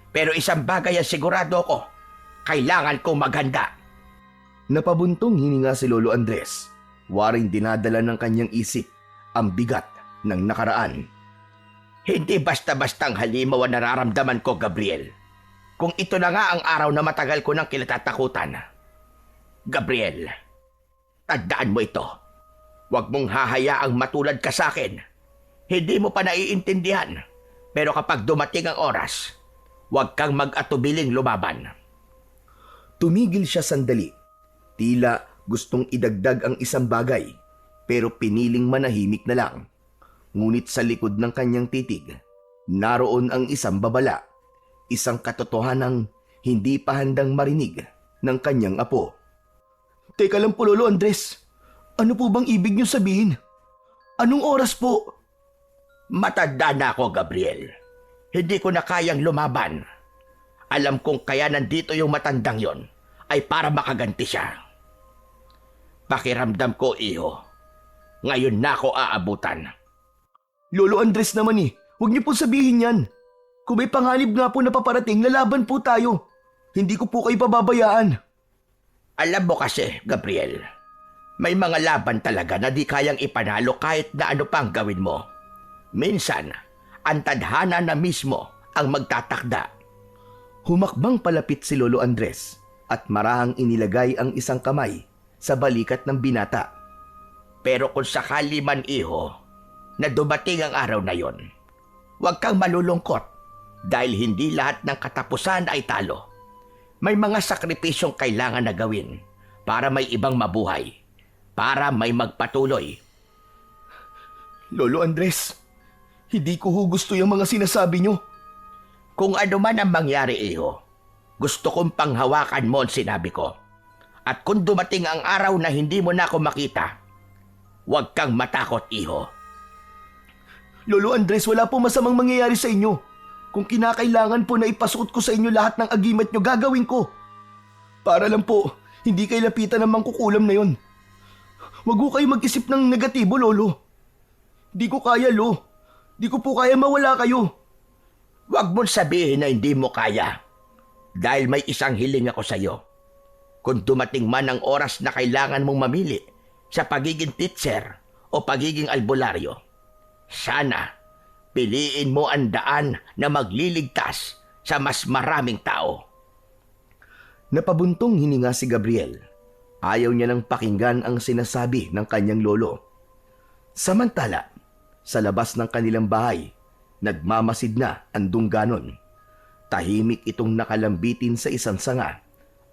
Pero isang bagay ang sigurado ko. Kailangan kong maghanda. Napabuntong hininga si Lolo Andres. Waring dinadala ng kanyang isip ang bigat ng nakaraan. Hindi basta-bastang halimaw ang nararamdaman ko, Gabriel. Kung ito na nga ang araw na matagal ko nang kinatatakutan. Gabriel, tandaan mo ito. Huwag mong hahayaang matulad ka sa akin. Hindi mo pa naiintindihan. Pero kapag dumating ang oras, huwag kang mag-atubiling lumaban. Tumigil siya sandali. Tila gustong idagdag ang isang bagay, pero piniling manahimik na lang. Ngunit sa likod ng kanyang titig, naroon ang isang babala, isang katotohanang hindi pa handang marinig ng kanyang apo. Teka lang po, Lolo Andres. Ano po bang ibig niyo sabihin? Anong oras po? Matanda na ako, Gabriel. Hindi ko na kayang lumaban. Alam kong kaya nandito yung matandang yon ay para makaganti siya. Pakiramdam ko, iho. Ngayon na ako aabutan. Lolo Andres naman huwag niyo po sabihin yan. Kung may panganib nga po na paparating, lalaban po tayo. Hindi ko po kayo pababayaan. Alam mo kasi, Gabriel, may mga laban talaga na di kayang ipanalo kahit na ano pang gawin mo. Minsan, ang tadhana na mismo ang magtatakda. Humakbang palapit si Lolo Andres at marahang inilagay ang isang kamay sa balikat ng binata. Pero kung sakali man, iho, na dumating ang araw na yon, huwag kang malulungkot dahil hindi lahat ng katapusan ay talo. May mga sakripisyong kailangan na gawin para may ibang mabuhay, para may magpatuloy. Lolo Andres, hindi ko gusto yung mga sinasabi nyo. Kung ano man ang mangyari, iho, gusto kong panghawakan mo ang sinabi ko. At kung dumating ang araw na hindi mo na ako makita, huwag kang matakot, iho. Lolo Andres, wala po masamang mangyayari sa inyo. Kung kinakailangan po na ipasuot ko sa inyo lahat ng agimat nyo, gagawin ko. Para lang po, hindi kayo lapitan ng mangkukulam na yon. Huwag ko kayo mag-isip ng negatibo, Lolo. Di ko kaya, Lo. Di ko po kaya mawala kayo. Huwag mong sabihin na hindi mo kaya. Dahil may isang hiling ako sa iyo. Kung dumating man ang oras na kailangan mong mamili sa pagiging teacher o pagiging albularyo, sana piliin mo ang daan na magliligtas sa mas maraming tao. Napabuntong hininga si Gabriel. Ayaw niya nang pakinggan ang sinasabi ng kanyang lolo. Samantala, sa labas ng kanilang bahay, nagmamasid na ang dungganon. Tahimik itong nakalambitin sa isang sanga.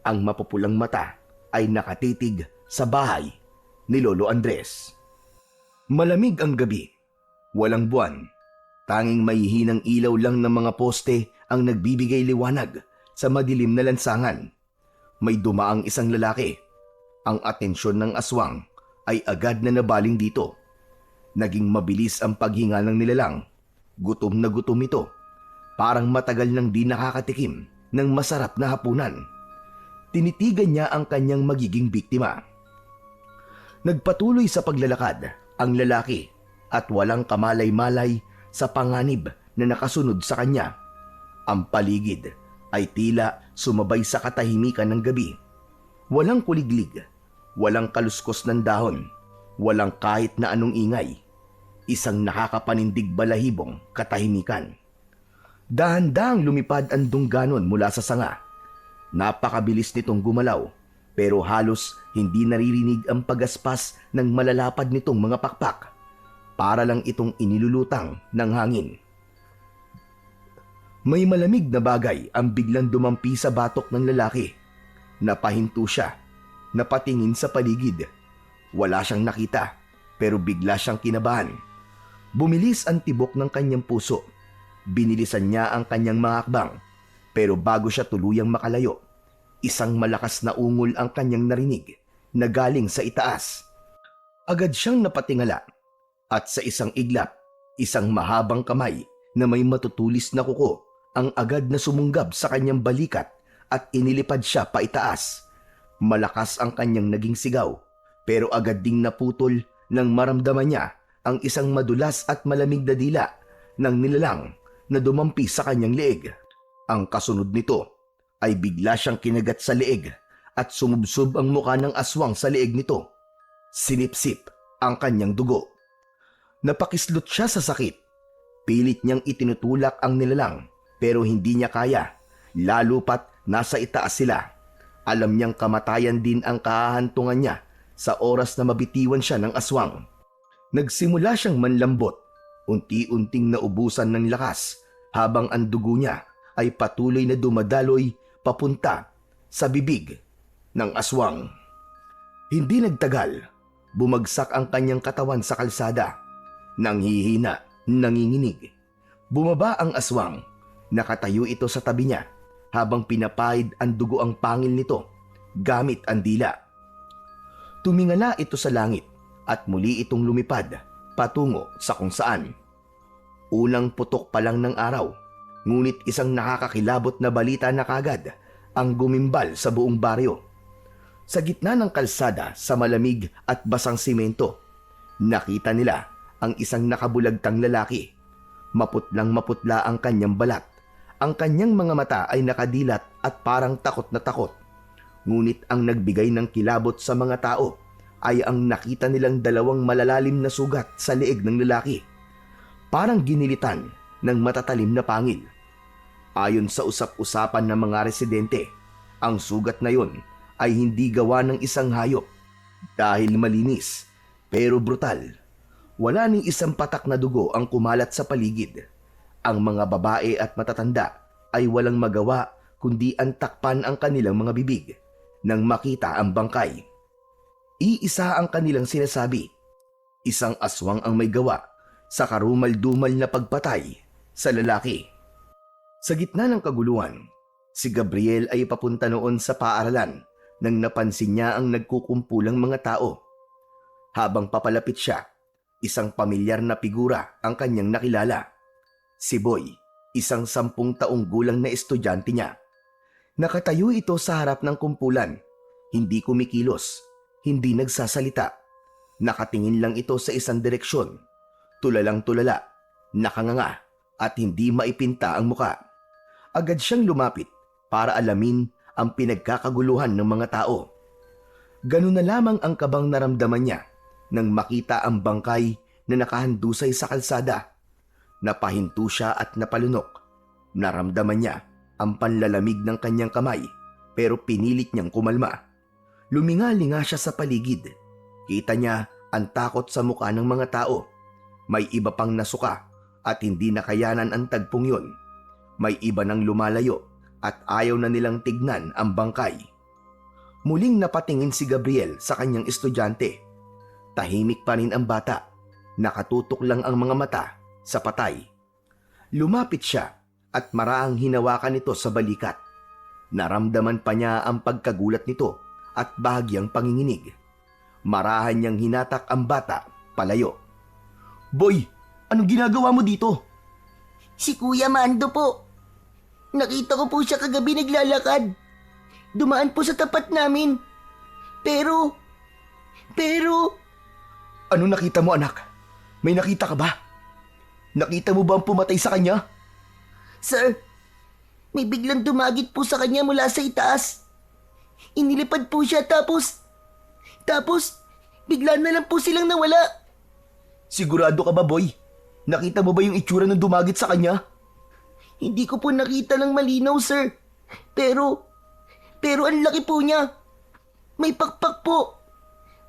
Ang mapupulang mata ay nakatitig sa bahay ni Lolo Andres. Malamig ang gabi. Walang buwan. Tanging may hinang ilaw lang ng mga poste ang nagbibigay liwanag sa madilim na lansangan. May dumaang isang lalaki. Ang atensyon ng aswang ay agad na nabaling dito. Naging mabilis ang paghinga ng nilalang. Gutom na gutom ito. Parang matagal nang di nakakatikim ng masarap na hapunan. Tinitigan niya ang kanyang magiging biktima. Nagpatuloy sa paglalakad ang lalaki at walang kamalay-malay sa panganib na nakasunod sa kanya. Ang paligid ay tila sumabay sa katahimikan ng gabi. Walang kuliglig, walang kaluskos ng dahon, walang kahit na anong ingay. Isang nakakapanindig balahibong katahimikan. Dahan-dahang lumipad ang dungganon mula sa sanga. Napakabilis nitong gumalaw, pero halos hindi naririnig ang pagaspas ng malalapad nitong mga pakpak. Para lang itong inilulutang ng hangin. May malamig na bagay ang biglang dumampi sa batok ng lalaki. Napahinto siya, napatingin sa paligid. Wala siyang nakita, pero bigla siyang kinabahan. Bumilis ang tibok ng kanyang puso. Binilisan niya ang kanyang mga hakbang, pero bago siya tuluyang makalayo, isang malakas na ungol ang kanyang narinig na galing sa itaas. Agad siyang napatingala at sa isang iglap, isang mahabang kamay na may matutulis na kuko ang agad na sumunggab sa kanyang balikat at inilipad siya paitaas. Malakas ang kanyang naging sigaw, pero agad ding naputol nang maramdaman niya ang isang madulas at malamig na dila ng nilalang na dumampi sa kanyang leeg. Ang kasunod nito ay bigla siyang kinagat sa leeg at sumubsob ang muka ng aswang sa leeg nito. Sinipsip ang kanyang dugo. Napakislot siya sa sakit. Pilit niyang itinutulak ang nilalang pero hindi niya kaya, lalo pat nasa itaas sila. Alam niyang kamatayan din ang kahahantungan niya sa oras na mabitiwan siya ng aswang. Nagsimula siyang manlambot, unti-unting naubusan ng lakas habang ang dugo niya ay patuloy na dumadaloy papunta sa bibig ng aswang. Hindi nagtagal, bumagsak ang kanyang katawan sa kalsada. Nanghihina, nanginginig. Bumaba ang aswang. Nakatayo ito sa tabi niya habang pinapahid ang dugo ang pangil nito gamit ang dila. Tumingala ito sa langit at muli itong lumipad patungo sa kung saan. Unang putok pa lang ng araw, ngunit isang nakakakilabot na balita na kagad ang gumimbal sa buong baryo. Sa gitna ng kalsada sa malamig at basang simento, nakita nila ang isang nakabulagtang lalaki. Maputlang maputla ang kanyang balat. Ang kanyang mga mata ay nakadilat at parang takot na takot. Ngunit ang nagbigay ng kilabot sa mga tao ay ang nakita nilang dalawang malalalim na sugat sa leeg ng lalaki. Parang ginilitan ng matatalim na pangil. Ayon sa usap-usapan ng mga residente, ang sugat na yon ay hindi gawa ng isang hayop dahil malinis pero brutal. Wala ning isang patak na dugo ang kumalat sa paligid. Ang mga babae at matatanda ay walang magawa kundi antakpan ang kanilang mga bibig nang makita ang bangkay. Iisa ang kanilang sinasabi. Isang aswang ang may gawa sa karumal-dumal na pagpatay sa lalaki. Sa gitna ng kaguluhan, si Gabriel ay papunta noon sa paaralan nang napansin niya ang nagkukumpulang mga tao. Habang papalapit siya, isang pamilyar na figura ang kanyang nakilala. Si Boy, isang 10 taong gulang na estudyante niya. Nakatayo ito sa harap ng kumpulan. Hindi kumikilos, hindi nagsasalita. Nakatingin lang ito sa isang direksyon. Tulalang tulala, nakanganga at hindi maipinta ang muka. Agad siyang lumapit para alamin ang pinagkakaguluhan ng mga tao. Ganun na lamang ang kabang naramdaman niya nang makita ang bangkay na nakahandusay sa kalsada. Napahinto siya at napalunok. Naramdaman niya ang panlalamig ng kanyang kamay pero pinilit niyang kumalma. Luminga-linga siya sa paligid. Kita niya ang takot sa mukha ng mga tao. May iba pang nasuka at hindi nakayanan ang tagpong yun. May iba nang lumalayo at ayaw na nilang tignan ang bangkay. Muling napatingin si Gabriel sa kanyang estudyante. Tahimik pa rin ang bata. Nakatutok lang ang mga mata sa patay. Lumapit siya at maraang hinawakan ito sa balikat. Naramdaman pa niya ang pagkagulat nito at bahagyang panginginig. Marahan niyang hinatak ang bata palayo. "Boy, anong ginagawa mo dito?" Si Kuya Mando po. Nakita ko po siya kagabi naglalakad. Dumaan po sa tapat namin. Pero... "Ano nakita mo, anak? May nakita ka ba? Nakita mo ba ang pumatay sa kanya?" Sir, may biglang dumagit po sa kanya mula sa itaas. Inilipad po siya tapos bigla na lang po silang nawala. "Sigurado ka ba, boy? Nakita mo ba yung itsura ng dumagit sa kanya?" Hindi ko po nakita ng malinaw, sir. Pero ang laki po niya. May pakpak po.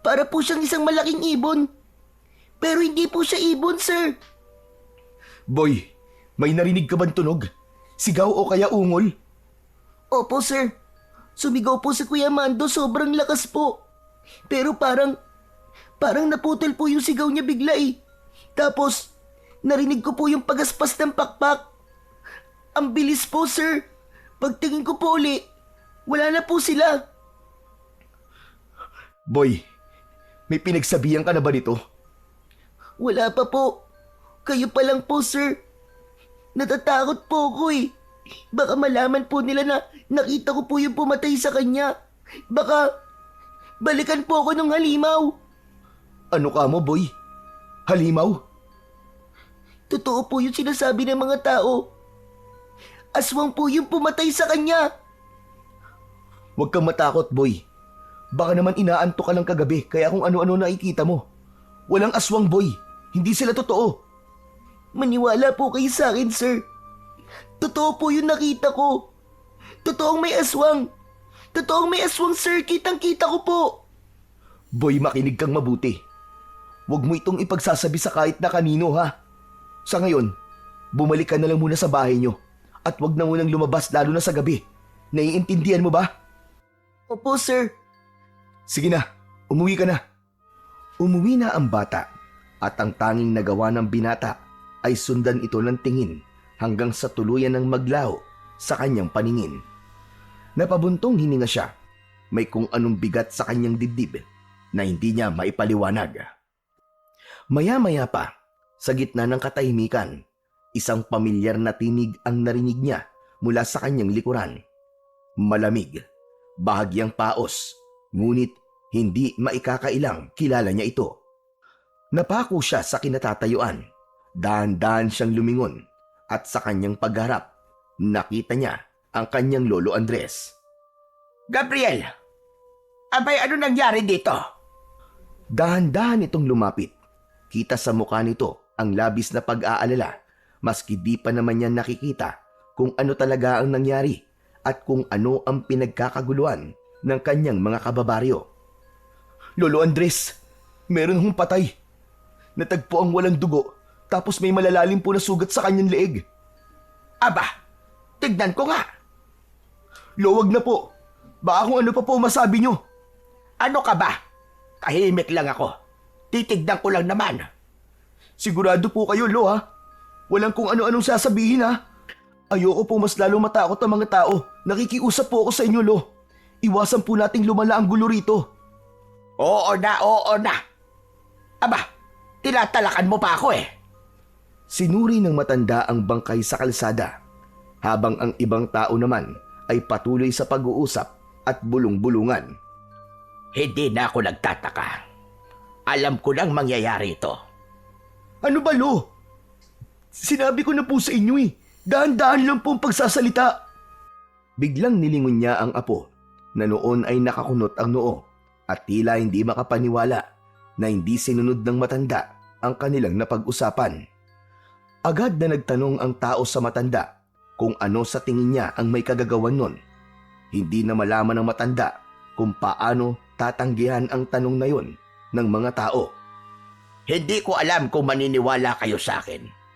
Para po siyang isang malaking ibon. Pero hindi po siya ibon, sir. "Boy, may narinig ka bang tunog? Sigaw o kaya ungol?" Opo, sir. Sumigaw po si Kuya Mando, sobrang lakas po. Pero parang naputol po yung sigaw niya bigla eh. Tapos, narinig ko po yung pagaspas ng pakpak. Ang bilis po, sir. Pagtingin ko po uli, wala na po sila. "Boy, may pinagsabihan ka na ba nito?" Wala pa po. Kayo pa lang po, sir. Natatakot po ako eh. Baka malaman po nila na nakita ko po yung pumatay sa kanya. Baka balikan po ako ng halimaw. Ano ka mo, boy? Halimaw? Totoo po yung sinasabi ng mga tao. Aswang po yung pumatay sa kanya. Huwag kang matakot, boy. Baka naman inaanto ka lang kagabi kaya kung ano-ano nakikita mo. Walang aswang, boy. Hindi sila totoo. Maniwala po kayo sa akin, sir. Totoo po yung nakita ko. Totoong may aswang. Totoong may aswang, sir. Kitang-kita ko po. Boy, makinig kang mabuti. Huwag mo itong ipagsasabi sa kahit na kanino, ha? Sa ngayon, bumalik ka na lang muna sa bahay nyo. At huwag na munang lumabas lalo na sa gabi. Naiintindihan mo ba? Opo, sir. Sige na, umuwi ka na. Umuwi na ang bata at ang tanging nagawa ng binata ay sundan ito ng tingin hanggang sa tuluyan ng maglaho sa kanyang paningin. Napabuntong hininga siya. May kung anong bigat sa kanyang dibdib na hindi niya maipaliwanag. Maya-maya pa, sa gitna ng katahimikan, isang pamilyar na tinig ang narinig niya mula sa kanyang likuran. Malamig, bahagyang paos, ngunit hindi maikakailang kilala niya ito. Napako siya sa kinatatayuan. Dahan-dahan siyang lumingon at sa kanyang pagharap, nakita niya ang kanyang lolo Andres. Gabriel! Abay, ano nangyari dito? Dahan-dahan itong lumapit. Kita sa mukha nito ang labis na pag-aalala maski di pa naman niya nakikita kung ano talaga ang nangyari at kung ano ang pinagkakaguluhan ng kanyang mga kababaryo. Lolo Andres, meron hong patay. Natagpo ang walang dugo tapos may malalalim po na sugat sa kanyang leeg. Aba, tignan ko nga. Luwag na po. Baka kung ano pa po masabi nyo. Ano ka ba? Tahimik lang ako. Titignan ko lang naman. Sigurado po kayo, Lo, ha? Walang kung ano-anong sasabihin, ha? Ayoko po mas lalong matakot ang mga tao. Nakikiusap po ako sa inyo, Lo. Iwasan po nating lumala ang gulo rito. Oo na. Aba, tinatalakan mo pa ako eh. Sinuri ng matanda ang bangkay sa kalsada, habang ang ibang tao naman ay patuloy sa pag-uusap at bulong-bulungan. Hindi na ako nagtataka. Alam ko nang mangyayari ito. Ano ba, Lo? Sinabi ko na po sa inyo eh. Dahan-dahan lang po ang pagsasalita. Biglang nilingon niya ang apo na noon ay nakakunot ang noo at tila hindi makapaniwala na hindi sinunod ng matanda ang kanilang napag-usapan. Agad na nagtanong ang tao sa matanda kung ano sa tingin niya ang may kagagawan nun. Hindi na malaman ng matanda kung paano tatanggihan ang tanong na yon ng mga tao. Hindi ko alam kung maniniwala kayo sa akin.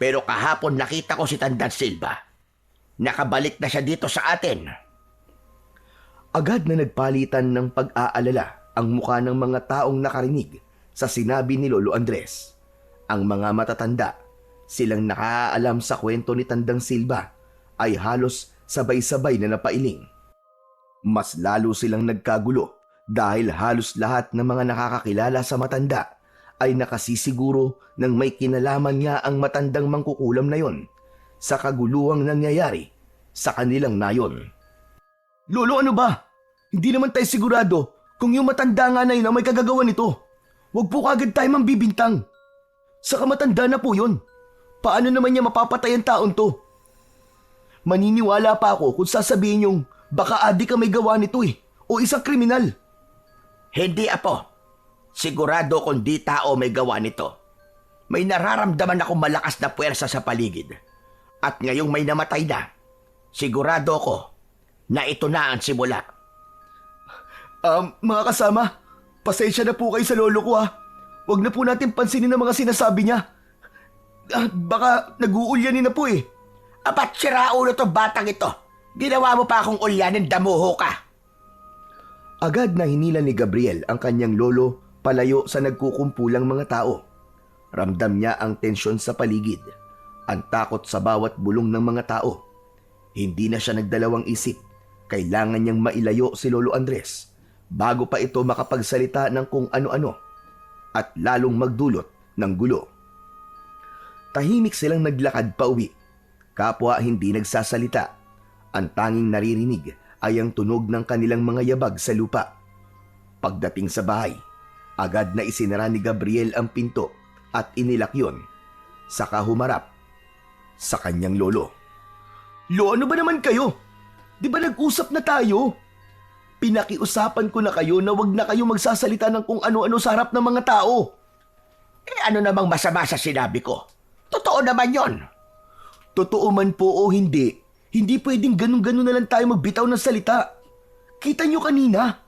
Pero kahapon nakita ko si Tandang Silva. Nakabalik na siya dito sa atin. Agad na nagpalitan ng pag-aalala ang mukha ng mga taong nakarinig sa sinabi ni Lolo Andres. Ang mga matatanda, silang nakaalam sa kwento ni Tandang Silva, ay halos sabay-sabay na napailing. Mas lalo silang nagkagulo dahil halos lahat ng mga nakakakilala sa matanda ay nakasisiguro ng may kinalaman nga ang matandang mangkukulam na yon sa kaguluhang nangyayari sa kanilang nayon. Lolo, ano ba? Hindi naman tayo sigurado kung yung matanda nga na yun ang may kagagawa nito. Huwag po kagad tayo mambibintang. Saka matanda na po yun. Paano naman niya mapapatay ang taon to? Maniniwala pa ako kung sasabihin yung baka adik ka may gawa nito eh, o isang kriminal. Hindi, Apo. Sigurado kung di tao may gawa nito. May nararamdaman akong malakas na puwersa sa paligid. At ngayong may namatay na, sigurado ko na ito na ang simula. Mga kasama, pasensya na po kayo sa lolo ko ha. Huwag na po natin pansinin ang mga sinasabi niya. Baka nag-uulyanin na po eh. Apat siraulo to batang ito. Ginawa mo pa akong ulyanin, damuho ka. Agad na hinila ni Gabriel ang kanyang lolo palayo sa nagkukumpulang mga tao. Ramdam niya ang tensyon sa paligid, ang takot sa bawat bulong ng mga tao. Hindi na siya nagdalawang isip. Kailangan niyang mailayo si Lolo Andres bago pa ito makapagsalita ng kung ano-ano at lalong magdulot ng gulo. Tahimik silang naglakad pa uwi. Kapwa hindi nagsasalita. Ang tanging naririnig ay ang tunog ng kanilang mga yabag sa lupa. Pagdating sa bahay, agad na isinara ni Gabriel ang pinto at inilak yun. Saka humarap sa kanyang lolo. Lo, ano ba naman kayo? Di ba nag-usap na tayo? Pinakiusapan ko na kayo na wag na kayo magsasalita ng kung ano-ano sa harap ng mga tao. Ano namang masama sa sinabi ko? Totoo naman yon. Totoo man po o hindi, hindi pwedeng ganun-ganun na lang tayo magbitaw ng salita. Kita nyo kanina.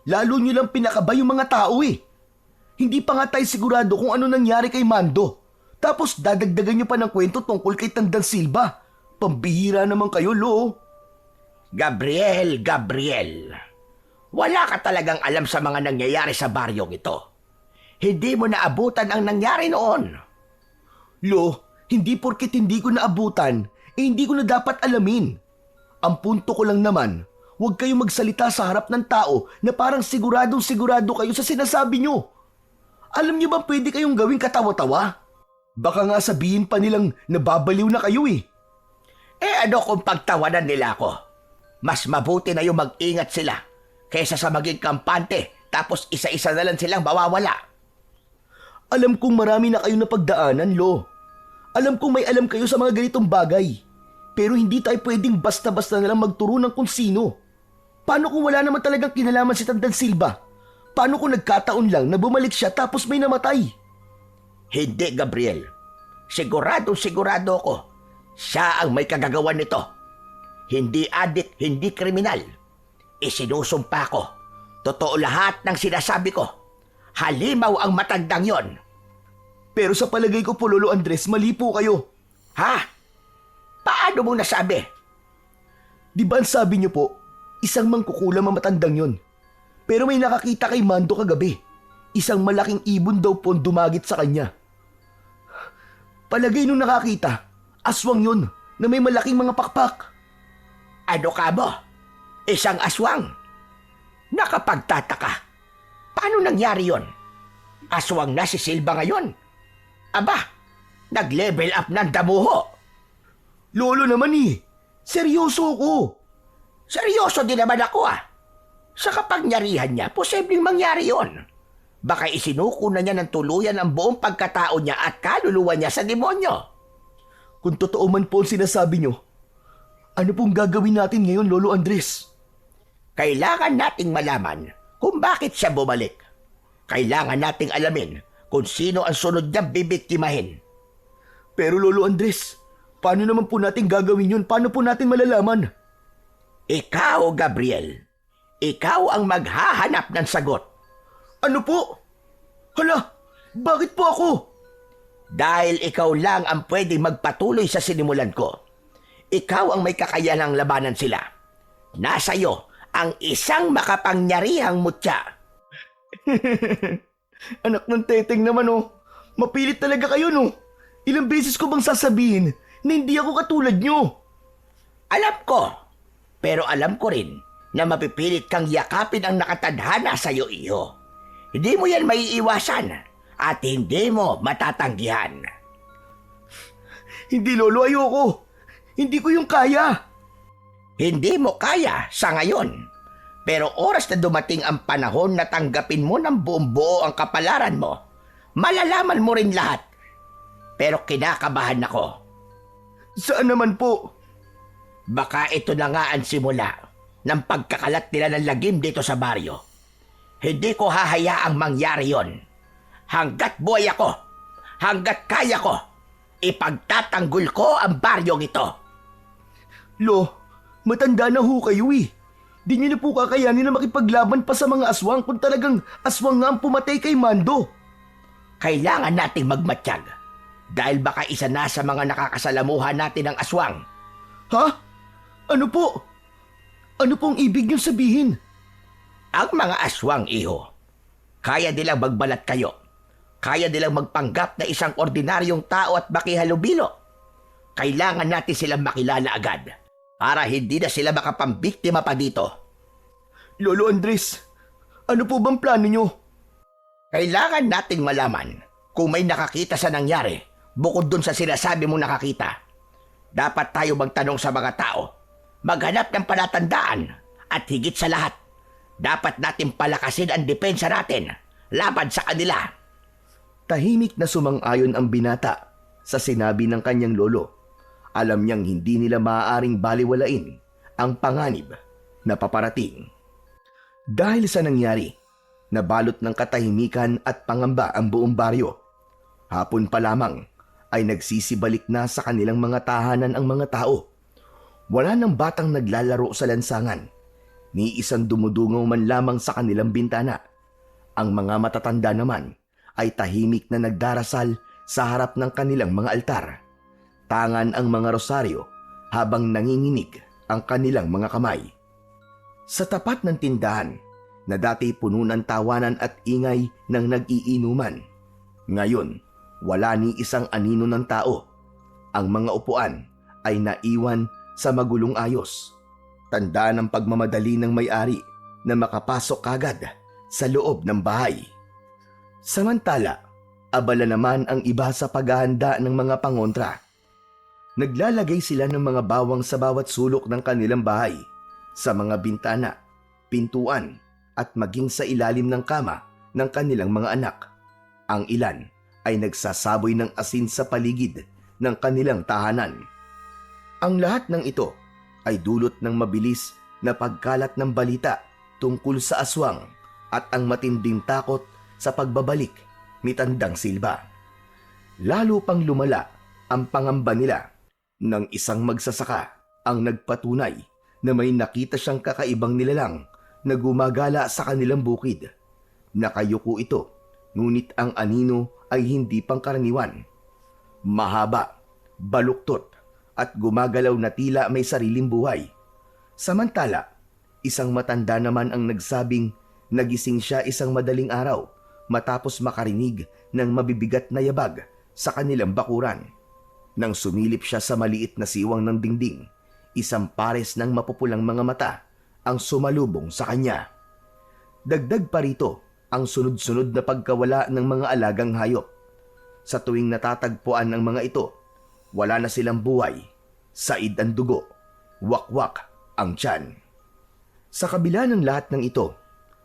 Lalo nyo lang pinakaba yung mga tao eh. Hindi pa nga tayo sigurado kung ano nangyari kay Mando. Tapos dadagdagan nyo pa ng kwento tungkol kay Tandan Silva. Pambihira naman kayo, Lo. Gabriel, wala ka talagang alam sa mga nangyayari sa baryong ito. Hindi mo naabutan ang nangyari noon. Lo, hindi porket hindi ko naabutan, hindi ko na dapat alamin. Ang punto ko lang naman, huwag kayong magsalita sa harap ng tao na parang siguradong-sigurado kayo sa sinasabi nyo. Alam nyo ba pwede kayong gawing katawa-tawa? Baka nga sabihin pa nilang nababaliw na kayo eh. Ano kung pagtawanan nila ako? Mas mabuti na yung mag-ingat sila kaysa sa maging kampante tapos isa-isa na lang silang mawawala. Alam kong marami na kayo napagdaanan, Lo. Alam kong may alam kayo sa mga ganitong bagay. Pero hindi tayo pwedeng basta-basta na lang magturo ng kung sino. Paano kung wala naman talagang kinalaman si Tandan Silva? Paano kung nagkataon lang na bumalik siya tapos may namatay? Hindi, Gabriel. Sigurado ako. Siya ang may kagagawan nito. Hindi adik, hindi kriminal. Isinusumpa ko. Totoo lahat ng sinasabi ko. Halimaw ang matandang yon. Pero sa palagay ko po, Lolo Andres, mali po kayo. Ha? Paano mo nasabi? Di ba ang sabi niyo po, isang mangkukulam ang matandang yon. Pero may nakakita kay Mando kagabi. Isang malaking ibon daw po ang dumagit sa kanya. Palagay nung nakakita, aswang yun na may malaking mga pakpak. Ano ka mo? Isang aswang? Nakapagtataka. Paano nangyari yon? Aswang na si Silva ngayon. Aba, nag-level up ng damuho. Lolo naman eh, seryoso ko. Seryoso din naman ako Sa kapangyarihan niya, posibleng mangyari yon. Baka isinuko na niya ng tuluyan ang buong pagkatao niya at kaluluwa niya sa demonyo. Kung totoo man po ang sinasabi niyo, ano pong gagawin natin ngayon, Lolo Andres? Kailangan nating malaman kung bakit siya bumalik. Kailangan nating alamin kung sino ang sunod niyang bibiktimahin. Pero Lolo Andres, paano naman po natin gagawin yun? Paano po natin malalaman? Ikaw, Gabriel. Ikaw ang maghahanap ng sagot. Ano po? Hala, bakit po ako? Dahil ikaw lang ang pwedeng magpatuloy sa sinimulan ko. Ikaw ang may kakayanang labanan sila. Nasa iyo ang isang makapangyarihang mutya. Anak ng teteng naman oh. Mapilit talaga kayo no. Ilang beses ko bang sasabihin na hindi ako katulad nyo? Alam ko. Pero alam ko rin na mapipilit kang yakapin ang nakatadhana sa iyo. Hindi mo yan maiiwasan at hindi mo matatanggihan. Hindi, Lolo, ayoko. Hindi ko yung kaya. Hindi mo kaya sa ngayon. Pero oras na dumating ang panahon na tanggapin mo ng buong buo ang kapalaran mo, malalaman mo rin lahat. Pero kinakabahan ako. Saan naman po? Baka ito na nga ang simula ng pagkakalat nila ng lagim dito sa baryo. Hindi ko hahayaang mangyari yon. Hanggat buhay ako, hanggat kaya ko, ipagtatanggol ko ang baryong ito. Lo, matanda na ho kayo eh. Di nyo na po kakayanin na makipaglaban pa sa mga aswang kung talagang aswang nga ang pumatay kay Mando. Kailangan nating magmatsyag dahil baka isa na sa mga nakakasalamuhan natin ng aswang. Ha? Ano po? Ano pong ibig nyo sabihin? Ang mga aswang, iho, kaya nilang magbalat kayo. Kaya nilang magpanggap na isang ordinaryong tao at makihalubilo. Kailangan natin silang makilala agad para hindi na sila makapambiktima pa dito. Lolo Andres, ano po bang plano nyo? Kailangan nating malaman kung may nakakita sa nangyari bukod dun sa sinasabi mong nakakita. Dapat tayo magtanong sa mga tao, maghanap ng palatandaan, at higit sa lahat, dapat natin palakasin ang depensa natin laban sa kanila. Tahimik na sumang-ayon ang binata sa sinabi ng kanyang lolo. Alam niyang hindi nila maaaring baliwalain ang panganib na paparating. Dahil sa nangyari, nabalot ng katahimikan at pangamba ang buong baryo. Hapon pa lamang ay nagsisibalik na sa kanilang mga tahanan ang mga tao. Wala nang batang naglalaro sa lansangan, ni isang dumudungaw man lamang sa kanilang bintana. Ang mga matatanda naman ay tahimik na nagdarasal sa harap ng kanilang mga altar. Tangan ang mga rosaryo habang nanginginig ang kanilang mga kamay. Sa tapat ng tindahan na dati puno ng tawanan at ingay ng nag-iinuman, ngayon wala ni isang anino ng tao. Ang mga upuan ay naiwan sa magulong ayos. Tanda ng pagmamadali ng may-ari na makapasok kagad sa loob ng bahay. Samantala, abala naman ang iba sa paghahanda ng mga pangontra. Naglalagay sila ng mga bawang sa bawat sulok ng kanilang bahay, sa mga bintana, pintuan, at maging sa ilalim ng kama ng kanilang mga anak. Ang ilan ay nagsasaboy ng asin sa paligid ng kanilang tahanan. Ang lahat ng ito ay dulot ng mabilis na pagkalat ng balita tungkol sa aswang at ang matinding takot sa pagbabalik ni Tandang Silba. Lalo pang lumala ang pangamba nila nang isang magsasaka ang nagpatunay na may nakita siyang kakaibang nilalang na gumagala sa kanilang bukid. Nakayuko ito, ngunit ang anino ay hindi pangkaraniwan. Mahaba, baluktot, at gumagalaw na tila may sariling buhay. Samantala, isang matanda naman ang nagsabing nagising siya isang madaling araw matapos makarinig ng mabibigat na yabag sa kanilang bakuran. Nang sumilip siya sa maliit na siwang ng dingding, isang pares ng mapupulang mga mata ang sumalubong sa kanya. Dagdag pa rito ang sunod-sunod na pagkawala ng mga alagang hayop. Sa tuwing natatagpuan ng mga ito, wala na silang buhay, said ang dugo, wakwak ang tiyan. Sa kabila ng lahat ng ito,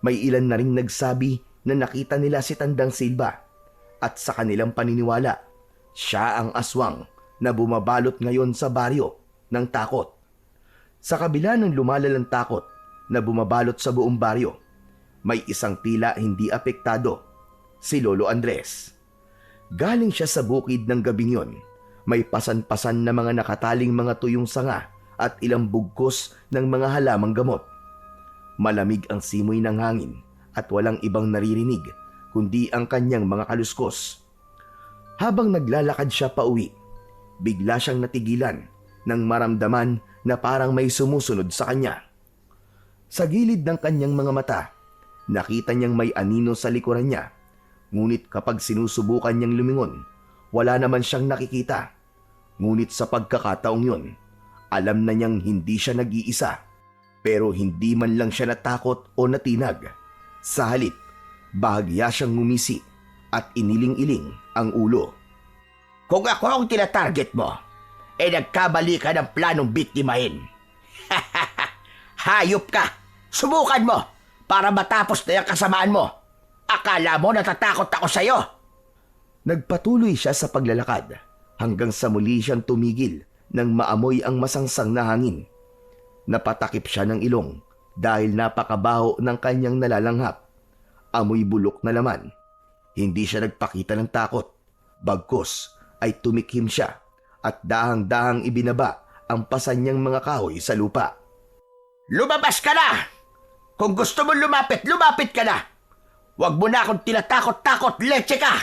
may ilan na ring nagsabi na nakita nila si Tandang Silba at sa kanilang paniniwala, siya ang aswang na bumabalot ngayon sa baryo ng takot. Sa kabila ng lumalalang takot na bumabalot sa buong baryo, may isang tila hindi apektado, si Lolo Andres. Galing siya sa bukid ng gabing yon, may pasan-pasan na mga nakataling mga tuyong sanga at ilang bugkos ng mga halamang gamot. Malamig ang simoy ng hangin at walang ibang naririnig kundi ang kanyang mga kaluskos. Habang naglalakad siya pauwi, bigla siyang natigilan nang maramdaman na parang may sumusunod sa kanya. Sa gilid ng kanyang mga mata, nakita niyang may anino sa likuran niya. Ngunit kapag sinusubukan niyang lumingon, wala naman siyang nakikita. Ngunit sa pagkakataong yun, alam na niyang hindi siya nag-iisa. Pero hindi man lang siya natakot o natinag. Sa halip, bahagya siyang ngumisi at iniling-iling ang ulo. Kung ako ang tinatarget mo, nagkamali ka ng planong biktimahin. Hayop ka! Subukan mo para matapos na yung kasamaan mo. Akala mo natatakot ako sa'yo? Nagpatuloy siya sa paglalakad hanggang sa muli siyang tumigil nang maamoy ang masangsang na hangin. Napatakip siya ng ilong dahil napakabaho ng kanyang nalalanghap. Amoy bulok na laman. Hindi siya nagpakita ng takot. Bagkus ay tumikhim siya at dahang-dahang ibinaba ang pasan niyang mga kahoy sa lupa. Lumabas ka na! Kung gusto mo lumapit, lumapit ka na! Huwag mo na akong tinatakot-takot, leche ka!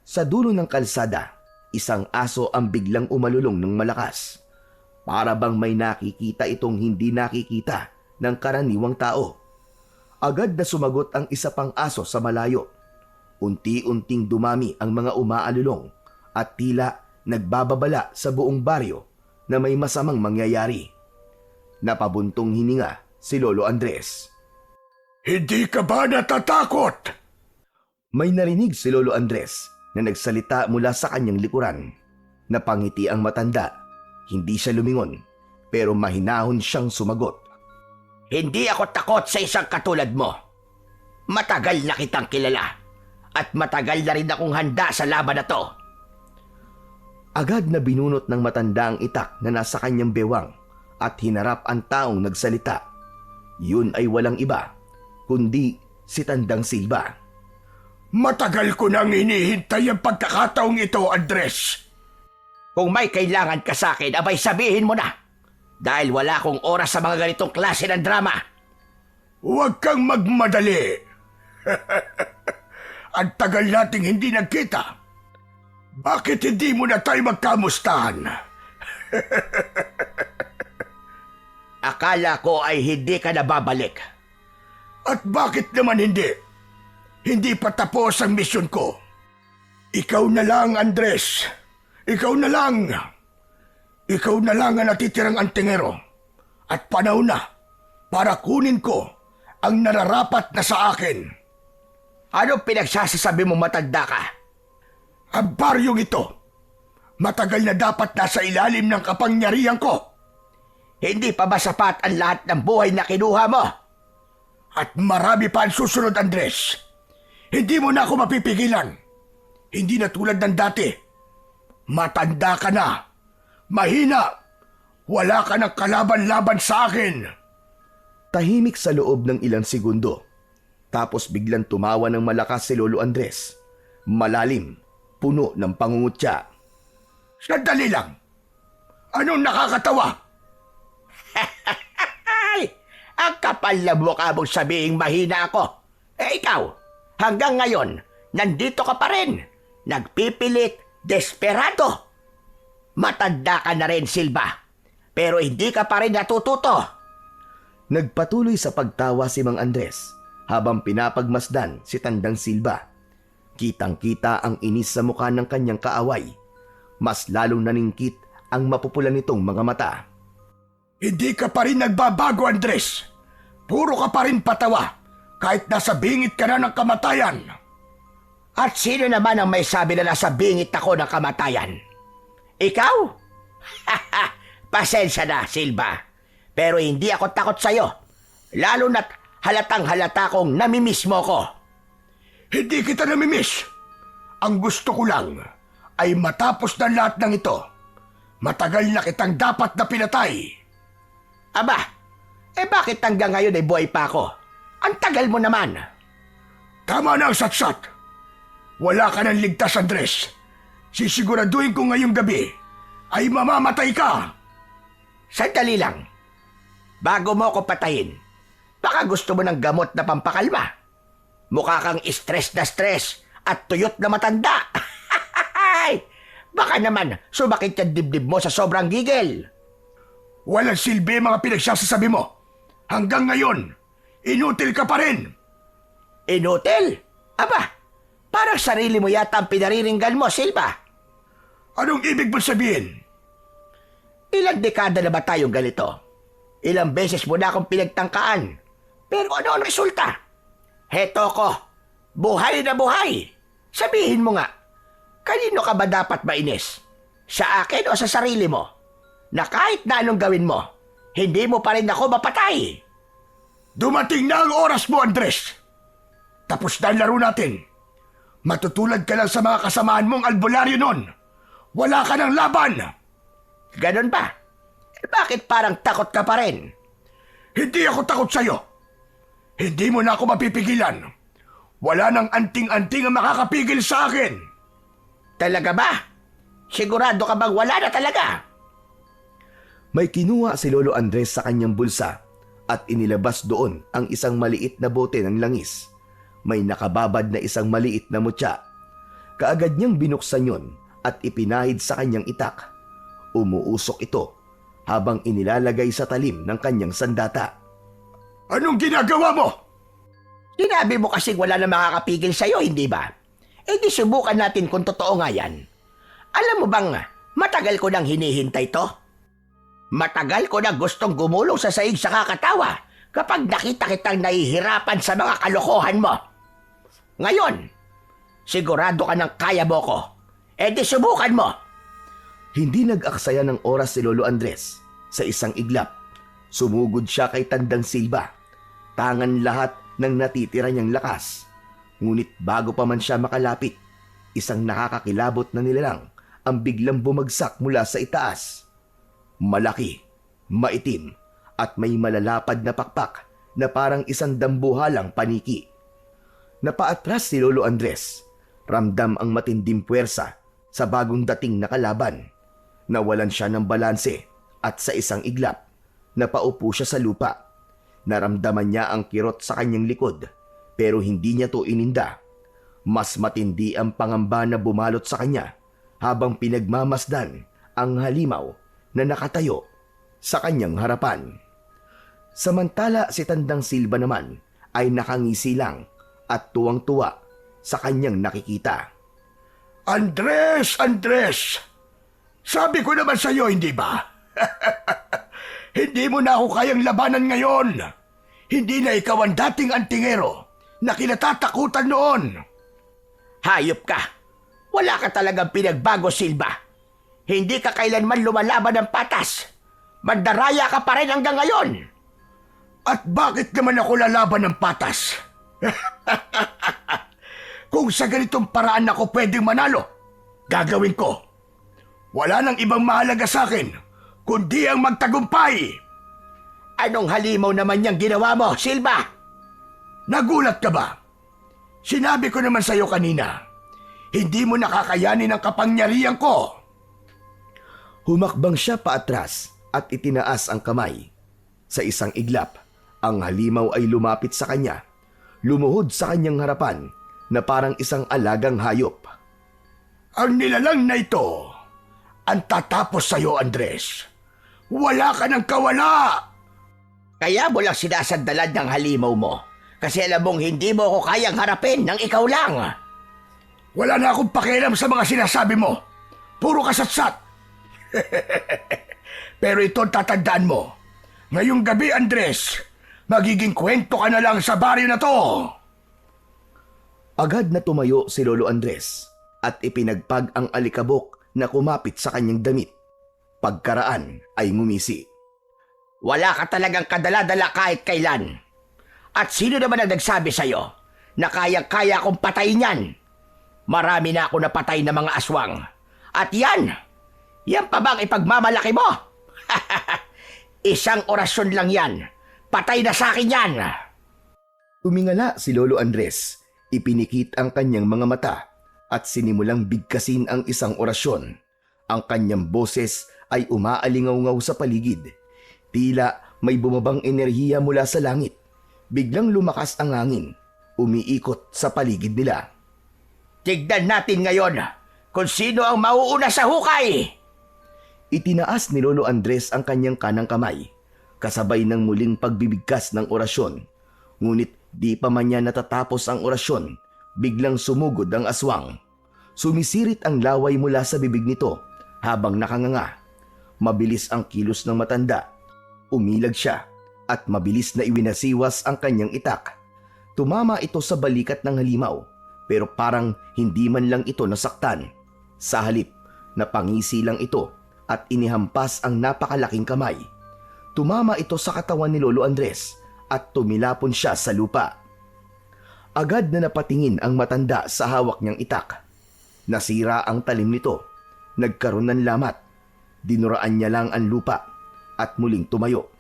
Sa dulo ng kalsada, isang aso ang biglang umalulong ng malakas. Para bang may nakikita itong hindi nakikita ng karaniwang tao. Agad na sumagot ang isa pang aso sa malayo. Unti-unting dumami ang mga umaalulong at tila nagbababala sa buong baryo na may masamang mangyayari. Napabuntong hininga si Lolo Andres. Hindi ka ba natatakot? May narinig si Lolo Andres na nagsalita mula sa kanyang likuran. Napangiti ang matanda. Hindi siya lumingon, pero mahinahon siyang sumagot. Hindi ako takot sa isang katulad mo. Matagal na kitang kilala at matagal na rin akong handa sa laban na to. Agad na binunot ng matanda ang itak na nasa kanyang bewang at hinarap ang taong nagsalita. Yun ay walang iba, kundi si Tandang Silva. Matagal ko nang hinihintay ang pagkakataong ito, Andres. Kung may kailangan ka sa akin, abay sabihin mo na. Dahil wala akong oras sa mga ganitong klase ng drama. Huwag kang magmadali. Ang tagal nating hindi nagkita. Bakit hindi mo na tayo magkamustahan? Akala ko ay hindi ka nababalik. At bakit naman hindi? Hindi pa tapos ang misyon ko. Ikaw na lang, Andres. Ikaw na lang. Ikaw na lang ang natitirang antingero. At panahon na para kunin ko ang nararapat na sa akin. Anong pinagsasasabi mo, matanda ka? Ang baryong ito, matagal na dapat nasa ilalim ng kapangyarihan ko. Hindi pa ba sapat ang lahat ng buhay na kinuha mo? At marami pa ang susunod, Andres. Hindi mo na ako mapipigilan. Hindi na tulad ng dati. Matanda ka na. Mahina. Wala ka ng kalaban-laban sa akin. Tahimik sa loob ng ilang segundo. Tapos biglang tumawa ng malakas si Lolo Andres. Malalim, puno ng pangungutya. Sandali lang. Anong nakakatawa? Ay! Ang kapal na mukha mong sabihing mahina ako. Eh ikaw, hanggang ngayon, nandito ka pa rin. Nagpipilit, desperado. Matanda ka na rin, Silva. Pero hindi ka pa rin natututo. Nagpatuloy sa pagtawa si Mang Andres habang pinapagmasdan si Tandang Silva. Kitang-kita ang inis sa mukha ng kanyang kaaway. Mas lalong naningkit ang mapupula nitong mga mata. Hindi ka pa rin nagbabago, Andres. Puro ka pa rin patawa kahit nasa bingit ka na ng kamatayan. At sino naman ang may sabi na nasa bingit ako ng kamatayan? Ikaw? Pasensya na, Silva. Pero hindi ako takot sa'yo. Lalo na't halatang halata kong namimiss mo ko. Hindi kita namimiss. Ang gusto ko lang ay matapos na lahat ng ito. Matagal na kitang dapat na pinatay. Aba, bakit hanggang ngayon ay buhay pa ako? Ang tagal mo naman. Tama na ang satsat. Wala ka ng ligtas, Andres. Sisiguraduhin ko ngayong gabi ay mamamatay ka. Sandali lang. Bago mo ako patayin, baka gusto mo ng gamot na pampakalma. Mukha kang stress at tuyot na matanda. Baka naman sumakit yung dibdib mo sa sobrang gigil. Walang silbi mga pinagsasasabi mo. Hanggang ngayon, inutil ka pa rin. Inutil? Aba, parang sarili mo yata ang pinariringgan mo, Silva. Anong ibig mo sabihin? Ilang dekada na ba tayong ganito? Ilang beses mo na akong pinagtangkaan. Pero ano ang resulta? Heto ko, buhay na buhay. Sabihin mo nga, kanino ka ba dapat mainis? Sa akin o sa sarili mo? Na kahit na anong gawin mo, hindi mo pa rin ako mapatay. Dumating na ang oras mo, Andres. Tapos na ang laro natin. Matutulad ka lang sa mga kasamaan mong albularyo nun. Wala ka ng laban. Ganon ba? Bakit parang takot ka pa rin? Hindi ako takot sa'yo. Hindi mo na ako mapipigilan. Wala nang anting-anting ang makakapigil sa akin. Talaga ba? Sigurado ka bang wala na talaga? May kinuha si Lolo Andres sa kanyang bulsa at inilabas doon ang isang maliit na bote ng langis. May nakababad na isang maliit na mutya. Kaagad niyang binuksan yon at ipinahid sa kanyang itak. Umuusok ito habang inilalagay sa talim ng kanyang sandata. Anong ginagawa mo? Sinabi mo kasing wala na makakapigil sa'yo, hindi ba? Eh di subukan natin kung totoo nga yan. Alam mo bang matagal ko nang hinihintay to? Matagal ko na gustong gumulong sa saig sa kakatawa kapag nakita kitang nahihirapan sa mga kalokohan mo. Ngayon, sigurado ka ng kaya mo ko. Eh di subukan mo. Hindi nag-aksaya ng oras si Lolo Andres. Sa isang iglap, sumugod siya kay Tandang Silva. Tangan lahat ng natitira niyang lakas. Ngunit bago pa man siya makalapit, isang nakakakilabot na nilalang ang biglang bumagsak mula sa itaas. Malaki, maitim, at may malalapad na pakpak na parang isang dambuhalang paniki. Napaatras si Lolo Andres. Ramdam ang matinding puwersa sa bagong dating na kalaban. Nawalan siya ng balanse at sa isang iglap, napaupo siya sa lupa. Naramdaman niya ang kirot sa kanyang likod pero hindi niya to ininda. Mas matindi ang pangamba na bumalot sa kanya habang pinagmamasdan ang halimaw na nakatayo sa kanyang harapan. Samantala si Tandang Silva naman ay nakangisi lang at tuwang-tuwa sa kanyang nakikita. Andres! Andres! Sabi ko naman sa iyo, hindi ba? Hindi mo na ako kayang labanan ngayon. Hindi na ikaw ang dating antingero na kinatatakutan noon. Hayop ka! Wala ka talagang pinagbago, Silva. Hindi ka kailanman lumalaban ng patas. Mandaraya ka pa rin hanggang ngayon. At bakit naman ako lalaban ng patas? Kung sa ganitong paraan ako pwedeng manalo, gagawin ko. Wala nang ibang mahalaga sa akin, kundi ang magtagumpay. Anong halimaw naman niyang ginawa mo, Silva? Nagulat ka ba? Sinabi ko naman sa iyo kanina, hindi mo nakakayanin ang kapangyarihan ko. Humakbang siya paatras at itinaas ang kamay. Sa isang iglap, ang halimaw ay lumapit sa kanya. Lumuhod sa kanyang harapan na parang isang alagang hayop. Ang nilalang na ito, ang tatapos sa iyo, Andres. Wala ka ng kawala! Kaya mo lang sinasandalan ng halimaw mo. Kasi alam mong hindi mo ako kayang harapin ng ikaw lang. Wala na akong pakialam sa mga sinasabi mo. Puro kasatsat. Pero ito tatandaan mo. Ngayong gabi, Andres, magiging kwento ka na lang sa baryo na to. Agad na tumayo si Lolo Andres at ipinagpag ang alikabok na kumapit sa kanyang damit. Pagkaraan ay ngumisi. Wala ka talagang kadala-dala kahit kailan. At sino naman ang nagsabi sa'yo na kayang-kaya akong patayin yan? Marami na ako napatay na mga aswang. At yan pa bang ipagmamalaki mo? Isang orasyon lang yan. Patay na sa akin yan. Tumingala si Lolo Andres. Ipinikit ang kanyang mga mata at sinimulang bigkasin ang isang orasyon. Ang kanyang boses ay umaalingaw-ngaw sa paligid. Tila may bumabang enerhiya mula sa langit. Biglang lumakas ang hangin. Umiikot sa paligid nila. Tignan natin ngayon kung sino ang mauuna sa hukay. Itinaas ni Lolo Andres ang kanyang kanang kamay, kasabay ng muling pagbibigkas ng orasyon. Ngunit di pa man niya natatapos ang orasyon, biglang sumugod ang aswang. Sumisirit ang laway mula sa bibig nito habang nakanganga. Mabilis ang kilos ng matanda. Umilag siya at mabilis na iwinasiwas ang kanyang itak. Tumama ito sa balikat ng halimaw pero parang hindi man lang ito nasaktan. Sa halip, napangisi lang ito at inihampas ang napakalaking kamay. Tumama ito sa katawan ni Lolo Andres at tumilapon siya sa lupa. Agad na napatingin ang matanda sa hawak niyang itak. Nasira ang talim nito. Nagkaroon ng lamat. Dinuraan niya lang ang lupa at muling tumayo.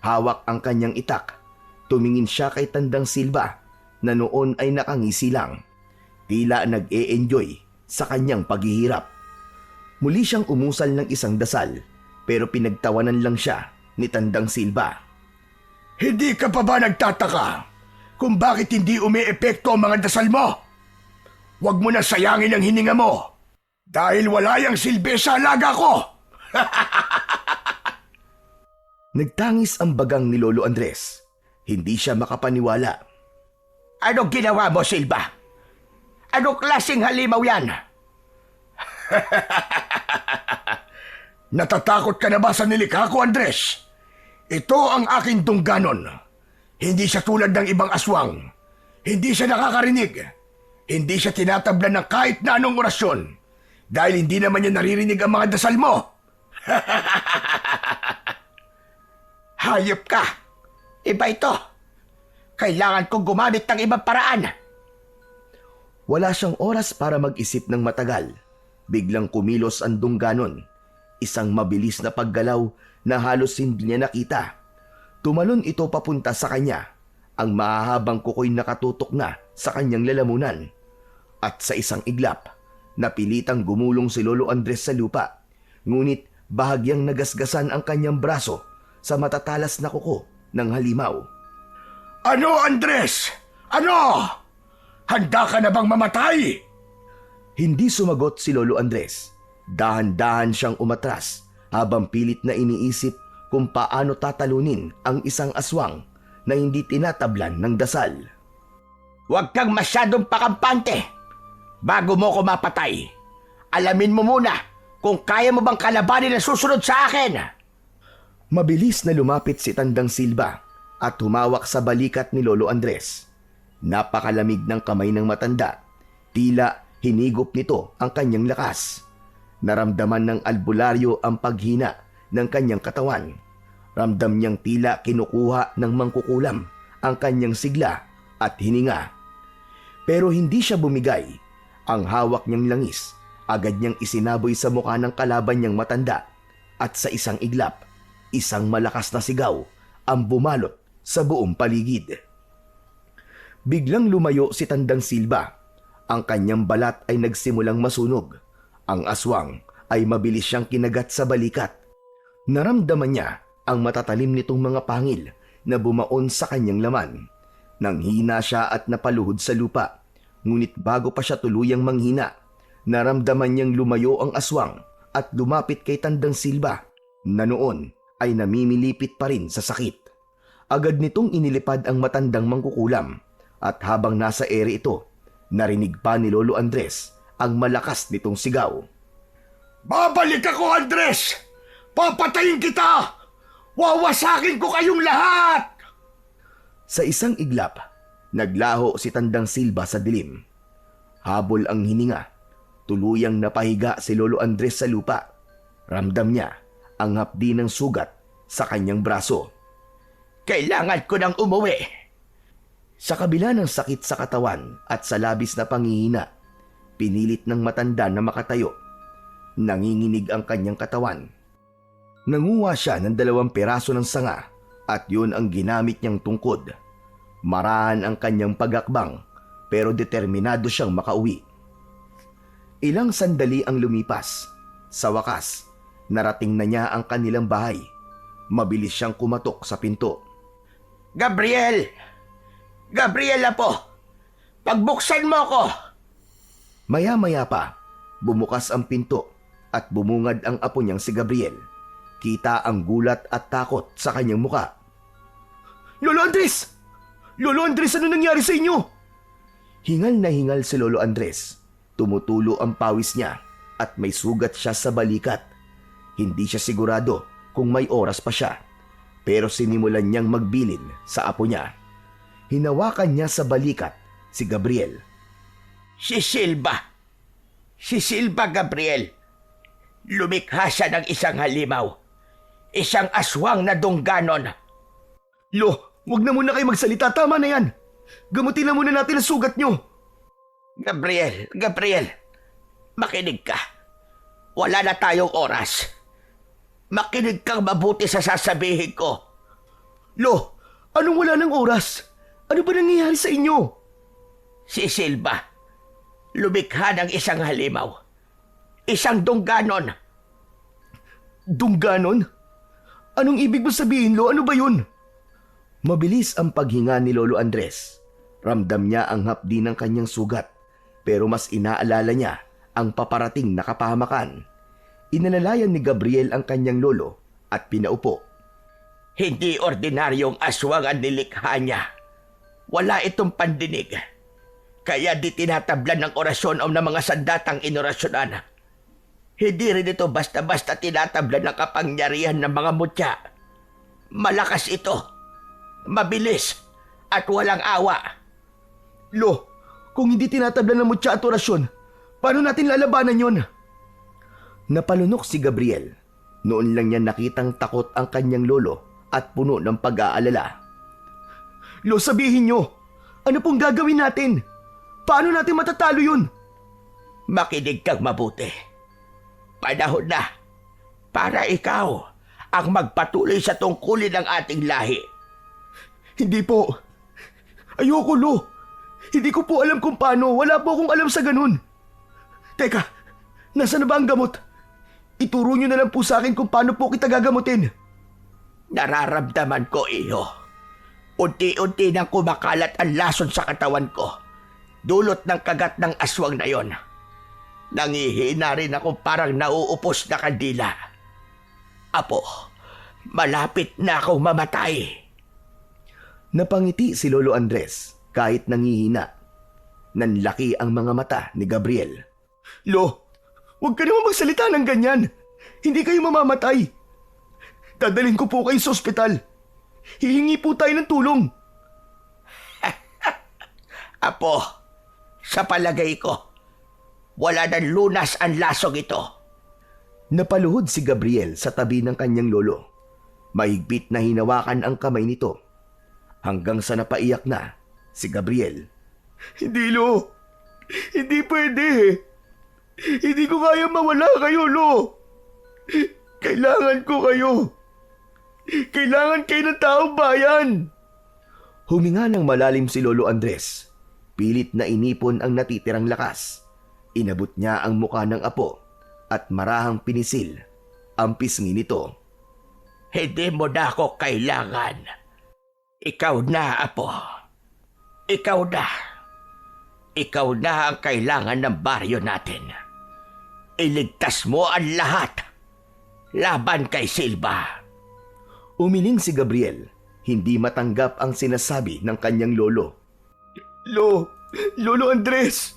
Hawak ang kanyang itak. Tumingin siya kay Tandang Silva na noon ay nakangisi lang. Tila nag-e-enjoy sa kanyang paghihirap. Muli siyang umusal ng isang dasal pero pinagtawanan lang siya ni Tandang Silva. Hindi ka pa ba nagtataka kung bakit hindi umi-epekto ang mga dasal mo? Huwag mo na sayangin ang hininga mo dahil wala yang silbi sa alaga ko. Nagtangis ang bagang ni Lolo Andres. Hindi siya makapaniwala. Anong ginawa mo, Silva? Anong klaseng halimaw yan? Natatakot ka na ba sa nilikha ko, Andres? Ito ang aking tungganon. Hindi siya tulad ng ibang aswang. Hindi siya nakakarinig. Hindi siya tinatablan ng kahit na anong orasyon. Dahil hindi naman niya naririnig ang mga dasal mo. Hayop ka! Iba ito! Kailangan kong gumamit ng ibang paraan! Wala siyang oras para mag-isip ng matagal. Biglang kumilos ang dungganon. Isang mabilis na paggalaw na halos hindi niya nakita. Tumalon ito papunta sa kanya. Ang mahahabang kuko'y nakatutok na sa kanyang lalamunan. At sa isang iglap, napilitang gumulong si Lolo Andres sa lupa. Ngunit bahagyang nagasgasan ang kanyang braso sa matatalas na kuko ng halimaw. Ano, Andres? Ano? Handa ka na bang mamatay? Hindi sumagot si Lolo Andres. Dahan-dahan siyang umatras habang pilit na iniisip kung paano tatalunin ang isang aswang na hindi tinatablan ng dasal. Huwag kang masyadong pakampante. Bago mo ko mapatay, alamin mo muna kung kaya mo bang kalabanin ang susunod sa akin. Mabilis na lumapit si Tandang Silva at humawak sa balikat ni Lolo Andres. Napakalamig ng kamay ng matanda. Tila hinigop nito ang kanyang lakas. Naramdaman ng albularyo ang paghina ng kanyang katawan. Ramdam niyang tila kinukuha ng mangkukulam ang kanyang sigla at hininga. Pero hindi siya bumigay. Ang hawak niyang langis, agad niyang isinaboy sa mukha ng kalaban niyang matanda. At sa isang iglap, isang malakas na sigaw ang bumalot sa buong paligid. Biglang lumayo si Tandang Silva. Ang kanyang balat ay nagsimulang masunog. Ang aswang ay mabilis siyang kinagat sa balikat. Naramdaman niya ang matatalim nitong mga pangil na bumaon sa kanyang laman. Nanghina siya at napaluhod sa lupa. Ngunit bago pa siya tuluyang manghina, naramdaman niyang lumayo ang aswang at lumapit kay Tandang Silva na noon ay namimilipit pa rin sa sakit. Agad nitong inilipad ang matandang mangkukulam at habang nasa ere ito, narinig pa ni Lolo Andres ang malakas nitong sigaw. Babalik ako, Andres! Papatayin kita! Wawasakin ko kayong lahat! Sa isang iglap, naglaho si Tandang Silva sa dilim. Habol ang hininga. Tuluyang napahiga si Lolo Andres sa lupa. Ramdam niya ang hapdi ng sugat sa kanyang braso. Kailangan ko nang umuwi. Sa kabila ng sakit sa katawan at sa labis na panghihina, pinilit ng matanda na makatayo. Nanginginig ang kanyang katawan. Nanguha siya ng 2 piraso ng sanga at yun ang ginamit niyang tungkod. Marahan ang kanyang pagakbang pero determinado siyang makauwi. Ilang sandali ang lumipas. Sa wakas, narating na niya ang kanilang bahay. Mabilis siyang kumatok sa pinto. Gabriel! Gabriel po! Pagbuksan mo ko! Maya-maya pa, bumukas ang pinto at bumungad ang apo niyang si Gabriel. Kita ang gulat at takot sa kanyang muka. Lolo Andres! Lolo Andres, ano nangyari sa inyo? Hingal na hingal si Lolo Andres. Tumutulo ang pawis niya at may sugat siya sa balikat. Hindi siya sigurado kung may oras pa siya. Pero sinimulan niyang magbilin sa apo niya. Hinawakan niya sa balikat si Gabriel. Si Silva! Si Silva, Gabriel! Lumikha siya ng isang halimaw. Isang aswang na dungganon. Lo, wag na muna kayo magsalita. Tama na yan. Gamutin na muna natin ang sugat niyo. Gabriel, makinig ka. Wala na tayong oras. Makinig kang mabuti sa sasabihin ko. Lo, anong wala ng oras? Ano ba nangyayari sa inyo? Si Silva, lumikha ng isang halimaw. Isang dungganon. Dungganon? Anong ibig mo sabihin, Lo? Ano ba yun? Mabilis ang paghinga ni Lolo Andres. Ramdam niya ang hapdi ng kanyang sugat, pero mas inaalala niya ang paparating na kapahamakan. Inalalayan ni Gabriel ang kanyang lolo at pinaupo. Hindi ordinaryong aswang ang nilikha niya. Wala itong pandinig. Kaya di tinatablan ng orasyon o ng mga sandatang inorasyonan. Hindi rin ito basta-basta tinatablan ng kapangyarihan ng mga mutya. Malakas ito. Mabilis. At walang awa. Lo, kung hindi tinatablan ng mutya at orasyon, paano natin lalabanan yon? Napalunok si Gabriel. Noon lang niya nakitang takot ang kanyang lolo at puno ng pag-aalala. Lo, sabihin niyo, ano pong gagawin natin? Paano natin matatalo yun? Makinig kang mabuti. Panahon na para ikaw ang magpatuloy sa tungkulin ng ating lahi. Hindi po. Ayoko, Lo. Hindi ko po alam kung paano. Wala po akong alam sa ganun. Teka, nasa na ba ang gamot? Ituro niyo na lang po sa akin kung paano po kita gagamutin. Nararamdaman ko, iyo. Unti-unti nang kumakalat ang lason sa katawan ko. Dulot ng kagat ng aswang na yon. Nangihina rin ako parang nauupos na kandila. Apo, malapit na akong mamatay. Napangiti si Lolo Andres kahit nangihina. Nanlaki ang mga mata ni Gabriel. Lo, huwag ka naman magsalita ng ganyan. Hindi kayo mamamatay. Dadalhin ko po kayo sa ospital. Hihingi po tayo ng tulong. Apo, sa palagay ko, wala nang lunas ang lasong ito. Napaluhod si Gabriel sa tabi ng kanyang lolo. Mahigpit na hinawakan ang kamay nito. Hanggang sa napaiyak na si Gabriel. Hindi, Lo. Hindi pwede. Hindi ko kaya mawala kayo, Lo. Kailangan ko kayo. Kailangan kayo ng taong bayan. Huminga ng malalim si Lolo Andres. Pilit na inipon ang natitirang lakas. Inabot niya ang muka ng apo at marahang pinisil ang pisngi nito. Hindi mo na ako kailangan. Ikaw na, Apo. Ikaw na. Ikaw na ang kailangan ng baryo natin. Iligtas mo ang lahat. Laban kay Silva. Umiling si Gabriel. Hindi matanggap ang sinasabi ng kanyang lolo. Lolo Andres,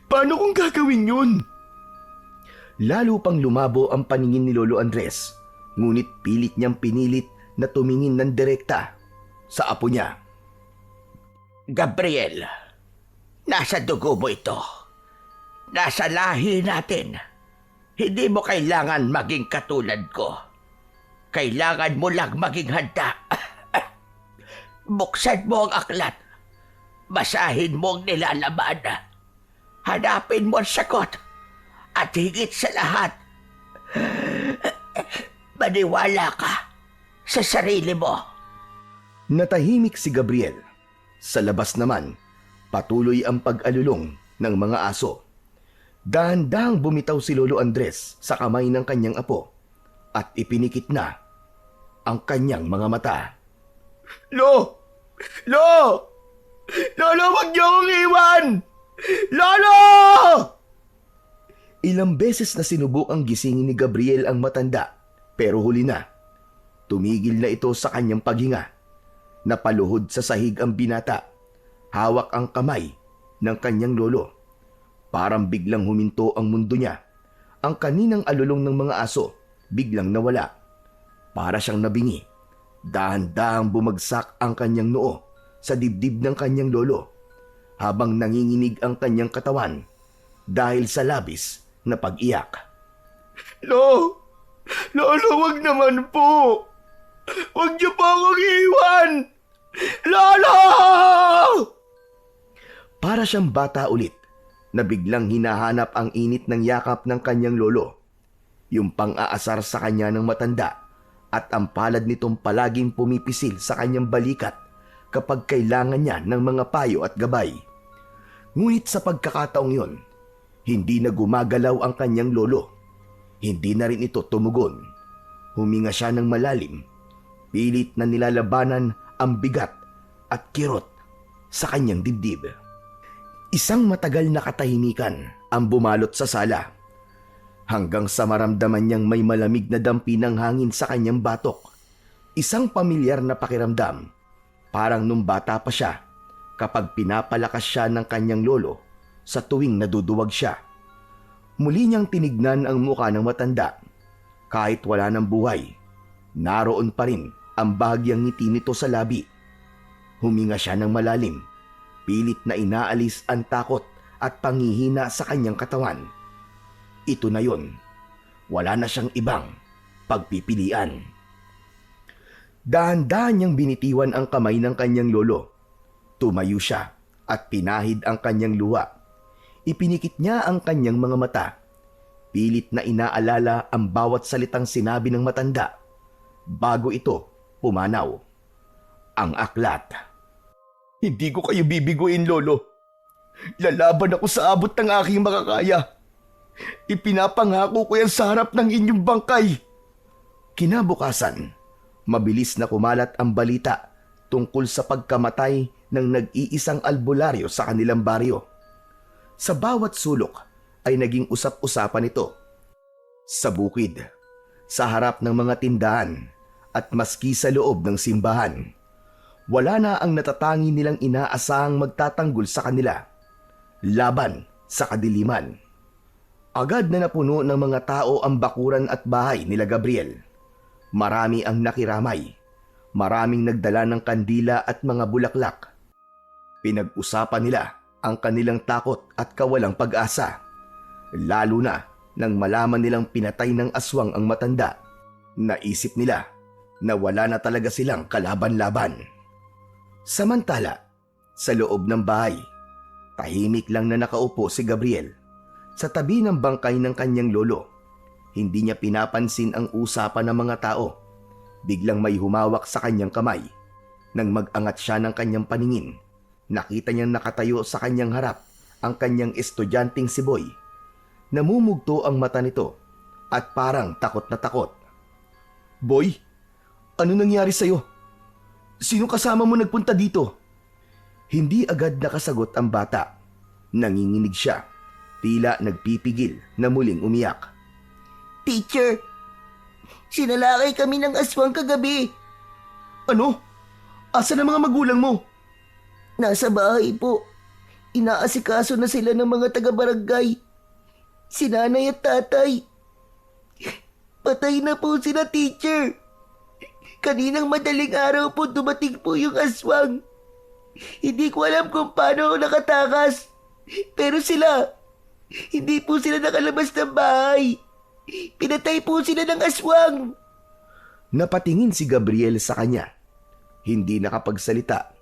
paano kung gagawin yun? Lalo pang lumabo ang paningin ni Lolo Andres, ngunit pilit niyang pinilit na tumingin ng direkta sa apo niya. Gabriel, nasa dugo mo ito. Nasa lahi natin. Hindi mo kailangan maging katulad ko. Kailangan mo lang maging handa. Buksan mo ang aklat. Basahin mo ang nilalaman. Hanapin mo ang sagot. At higit sa lahat, maniwala ka sa sarili mo. Natahimik si Gabriel. Sa labas naman, patuloy ang pag-alulong ng mga aso. Dahan-dahang bumitaw si Lolo Andres sa kamay ng kanyang apo at ipinikit na ang kanyang mga mata. Lolo, wag niyo akong iwan! Lolo! Ilang beses na sinubukang gisingin ni Gabriel ang matanda, pero huli na. Tumigil na ito sa kanyang paghinga. Napaluhod sa sahig ang binata. Hawak ang kamay ng kanyang lolo. Parang biglang huminto ang mundo niya. Ang kaninang alulong ng mga aso biglang nawala. Para siyang nabingi. Dahan-dahang bumagsak ang kanyang noo sa dibdib ng kanyang lolo habang nanginginig ang kanyang katawan dahil sa labis na pag-iyak. Lolo, wag naman po. Wag niyo po akong iwan. Lolo! Para siyang bata ulit na biglang hinahanap ang init ng yakap ng kanyang lolo. Yung pang-aasar sa kanya ng matanda at ang palad nitong palaging pumipisil sa kanyang balikat kapag kailangan niya ng mga payo at gabay. Ngunit sa pagkakataong yon, hindi na gumagalaw ang kanyang lolo. Hindi na rin ito tumugon. Huminga siya ng malalim. Pilit na nilalabanan ang bigat at kirot sa kanyang dibdib. Isang matagal na katahimikan ang bumalot sa sala. Hanggang sa maramdaman niyang may malamig na dampi ng hangin sa kanyang batok. Isang pamilyar na pakiramdam. Parang nung bata pa siya kapag pinapalakas siya ng kanyang lolo sa tuwing naduduwag siya. Muli niyang tinignan ang mukha ng matanda. Kahit wala ng buhay, naroon pa rin ang bahagyang ngiti nito sa labi. Huminga siya ng malalim. Pilit na inaalis ang takot at panghihina sa kanyang katawan. Ito na yon. wala na siyang ibang pagpipilian. Dahan-dahan niyang binitiwan ang kamay ng kanyang lolo. Tumayo siya at pinahid ang kanyang luha. Ipinikit niya ang kanyang mga mata. Pilit na inaalala ang bawat salitang sinabi ng matanda bago ito pumanaw. Ang aklat. Hindi ko kayo bibiguin, Lolo. Lalaban ako sa abot ng aking makakaya. Ipinapangako ko yan sa harap ng inyong bangkay. Kinabukasan, mabilis na kumalat ang balita tungkol sa pagkamatay ng nag-iisang albularyo sa kanilang baryo. Sa bawat sulok ay naging usap-usapan ito. Sa bukid, sa harap ng mga tindahan at maski sa loob ng simbahan, wala na ang natatangi nilang inaasahang magtatanggol sa kanila. Laban sa kadiliman. Agad na napuno ng mga tao ang bakuran at bahay nila Gabriel. Marami ang nakiramay. Maraming nagdala ng kandila at mga bulaklak. Pinag-usapan nila ang kanilang takot at kawalang pag-asa. Lalo na nang malaman nilang pinatay ng aswang ang matanda. Naisip nila na wala na talaga silang kalaban-laban. Samantala, sa loob ng bahay, tahimik lang na nakaupo si Gabriel sa tabi ng bangkay ng kanyang lolo. Hindi niya pinapansin ang usapan ng mga tao. Biglang may humawak sa kanyang kamay. Nang mag-angat siya ng kanyang paningin, nakita niyang nakatayo sa kanyang harap ang kanyang estudyanteng si Boy. Namumugto ang mata nito at parang takot na takot. Boy, ano nangyari sa'yo? Sino kasama mo nagpunta dito? Hindi agad nakasagot ang bata. Nanginginig siya. Tila nagpipigil na muling umiyak. Teacher, sinalakay kami ng aswang kagabi. Ano? Asa na mga magulang mo? Nasa bahay po. Inaasikaso na sila ng mga taga-barangay. Si nanay at tatay. Patay na po sila, teacher. Kaninang madaling araw po dumating po yung aswang. Hindi ko alam kung paano ako nakatakas. Pero sila, hindi po sila nakalabas ng bahay. Pinatay po sila ng aswang. Napatingin si Gabriel sa kanya. Hindi nakapagsalita.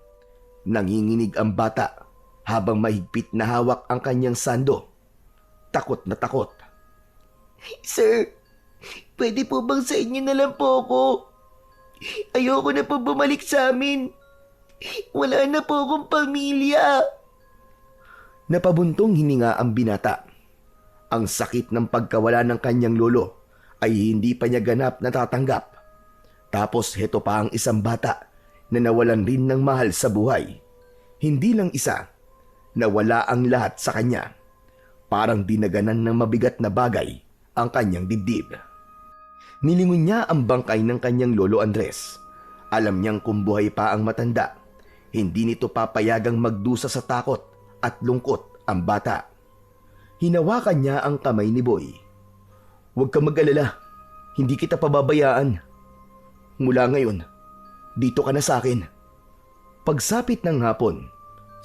Nanginginig ang bata habang mahigpit na hawak ang kanyang sando. Takot na takot. Sir, pwede po bang sa inyo na lang po ako? Ayoko na po bumalik sa amin. Wala na po akong pamilya. Napabuntong hininga ang binata. Ang sakit ng pagkawala ng kanyang lolo ay hindi pa niya ganap natatanggap. Tapos heto pa ang isang bata na nawalan rin ng mahal sa buhay. Hindi lang isa, nawala ang lahat sa kanya. Parang dinaganan ng mabigat na bagay ang kanyang dibdib. Nilingon niya ang bangkay ng kanyang lolo Andres. Alam niyang kung buhay pa ang matanda, hindi nito papayagang magdusa sa takot at lungkot ang bata. Hinawakan niya ang kamay ni Boy. Huwag kang mag-alala, hindi kita pababayaan. Mula ngayon, dito ka na sa akin. Pagsapit ng hapon,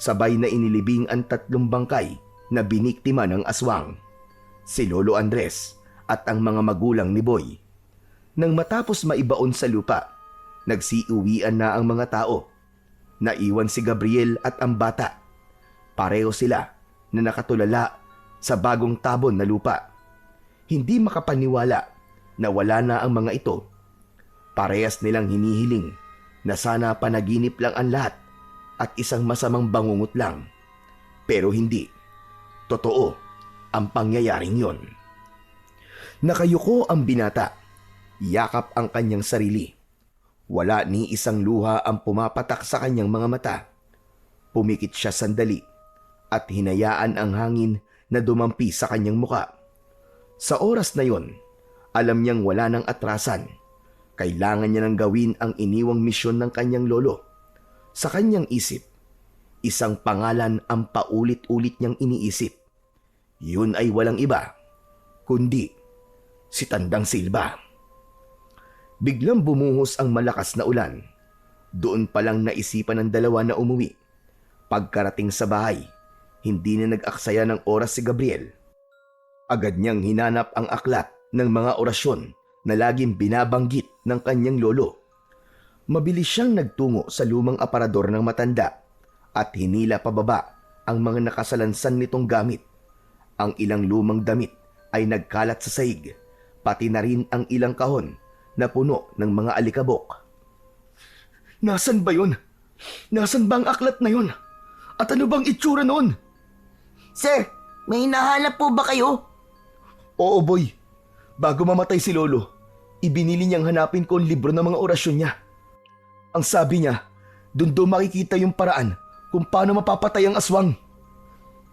sabay na inilibing ang 3 bangkay na biniktima ng aswang. Si Lolo Andres at ang mga magulang ni Boy. Nang matapos maibaon sa lupa, nagsiuwian na ang mga tao. Naiwan si Gabriel at ang bata. Pareho sila na nakatulala sa bagong tabon na lupa. Hindi makapaniwala na wala na ang mga ito. Parehas nilang hinihiling na sana panaginip lang ang lahat at isang masamang bangungot lang. Pero hindi. Totoo ang pangyayaring yon. Nakayuko ang binata. Yakap ang kanyang sarili. Wala ni isang luha ang pumapatak sa kanyang mga mata. Pumikit siya sandali at hinayaan ang hangin na dumampi sa kanyang muka. Sa oras na yon, alam niyang wala nang atrasan. Kailangan niya nang gawin ang iniwang misyon ng kanyang lolo. Sa kanyang isip, isang pangalan ang paulit-ulit niyang iniisip. Yun ay walang iba, kundi si Tandang Silba. Biglang bumuhos ang malakas na ulan. Doon palang naisipan ng dalawa na umuwi. Pagkarating sa bahay, hindi na nag-aksaya ng oras si Gabriel. Agad niyang hinanap ang aklat ng mga orasyon na laging binabanggit ng kanyang lolo. Mabilis siyang nagtungo sa lumang aparador ng matanda at hinila pababa ang mga nakasalansan nitong gamit. Ang ilang lumang damit ay nagkalat sa sahig, pati na rin ang ilang kahon na puno ng mga alikabok. Nasaan ba yun? Nasaan ba ang aklat na yun? At ano bang itsura noon? Sir, may hinahanap po ba kayo? Oo, boy. Bago mamatay si Lolo, ibinili niyang hanapin ko ang libro ng mga orasyon niya. Ang sabi niya, doon daw makikita yung paraan kung paano mapapatay ang aswang.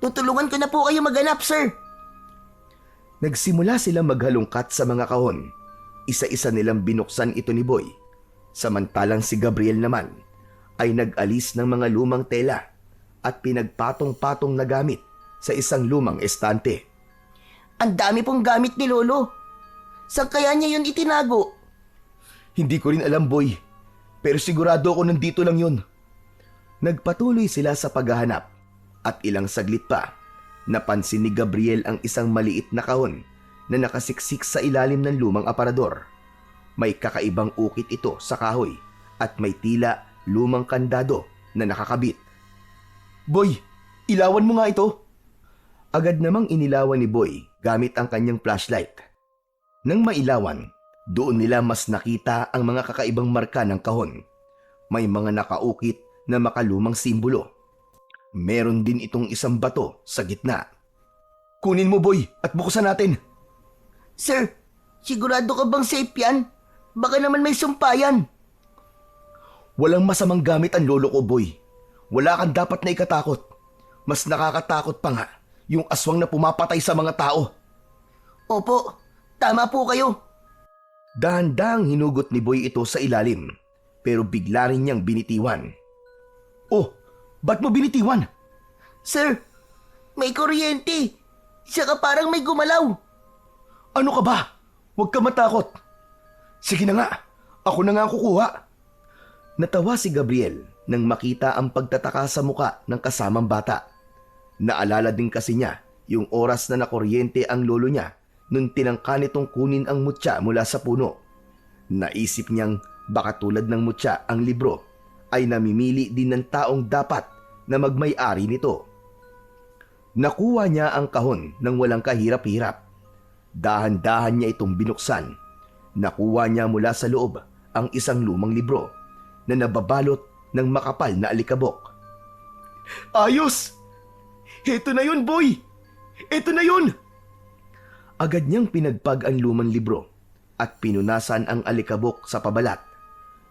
Tutulungan ko na po kayo maghanap, sir. Nagsimula silang maghalungkat sa mga kahon. Isa-isa nilang binuksan ito ni Boy. Samantalang si Gabriel naman ay nag-alis ng mga lumang tela at pinagpatong-patong na gamit sa isang lumang estante. Ang dami pong gamit ni Lolo. Saan kaya niya yun itinago? Hindi ko rin alam, Boy. Pero sigurado ako nandito lang yun. Nagpatuloy sila sa paghahanap at ilang saglit pa, napansin ni Gabriel ang isang maliit na kahon na nakasiksik sa ilalim ng lumang aparador. May kakaibang ukit ito sa kahoy at may tila lumang kandado na nakakabit. Boy, ilawan mo nga ito. Agad namang inilawan ni Boy gamit ang kanyang flashlight. Nang mailawan, doon nila mas nakita ang mga kakaibang marka ng kahon. May mga nakaukit na makalumang simbolo. Meron din itong isang bato sa gitna. Kunin mo, Boy, at buksan natin. Sir, sigurado ka bang safe yan? Baka naman may sumpayan. Walang masamang gamit ang lolo ko, Boy. Wala kang dapat na ikatakot. Mas nakakatakot pa nga yung aswang na pumapatay sa mga tao. Opo, tama po kayo. Dahan-dahang hinugot ni Boy ito sa ilalim, pero bigla rin niyang binitiwan. Oh, ba't mo binitiwan? Sir, may kuryente. Saka parang may gumalaw. Ano ka ba? Huwag ka matakot. Sige na nga, ako na nga ang kukuha. Natawa si Gabriel nang makita ang pagtataka sa muka ng kasamang bata. Naalala din kasi niya yung oras na nakuryente ang lolo niya nung tinangka nitong kunin ang mutya mula sa puno. Naisip niyang baka tulad ng mutya ang libro ay namimili din ng taong dapat na magmay-ari nito. Nakuha niya ang kahon nang walang kahirap-hirap. Dahan-dahan niya itong binuksan. Nakuha niya mula sa loob ang isang lumang libro na nababalot ng makapal na alikabok. Ayos! Ito na yun, Boy! Ito na yun! Agad niyang pinagpag ang lumang libro at pinunasan ang alikabok sa pabalat.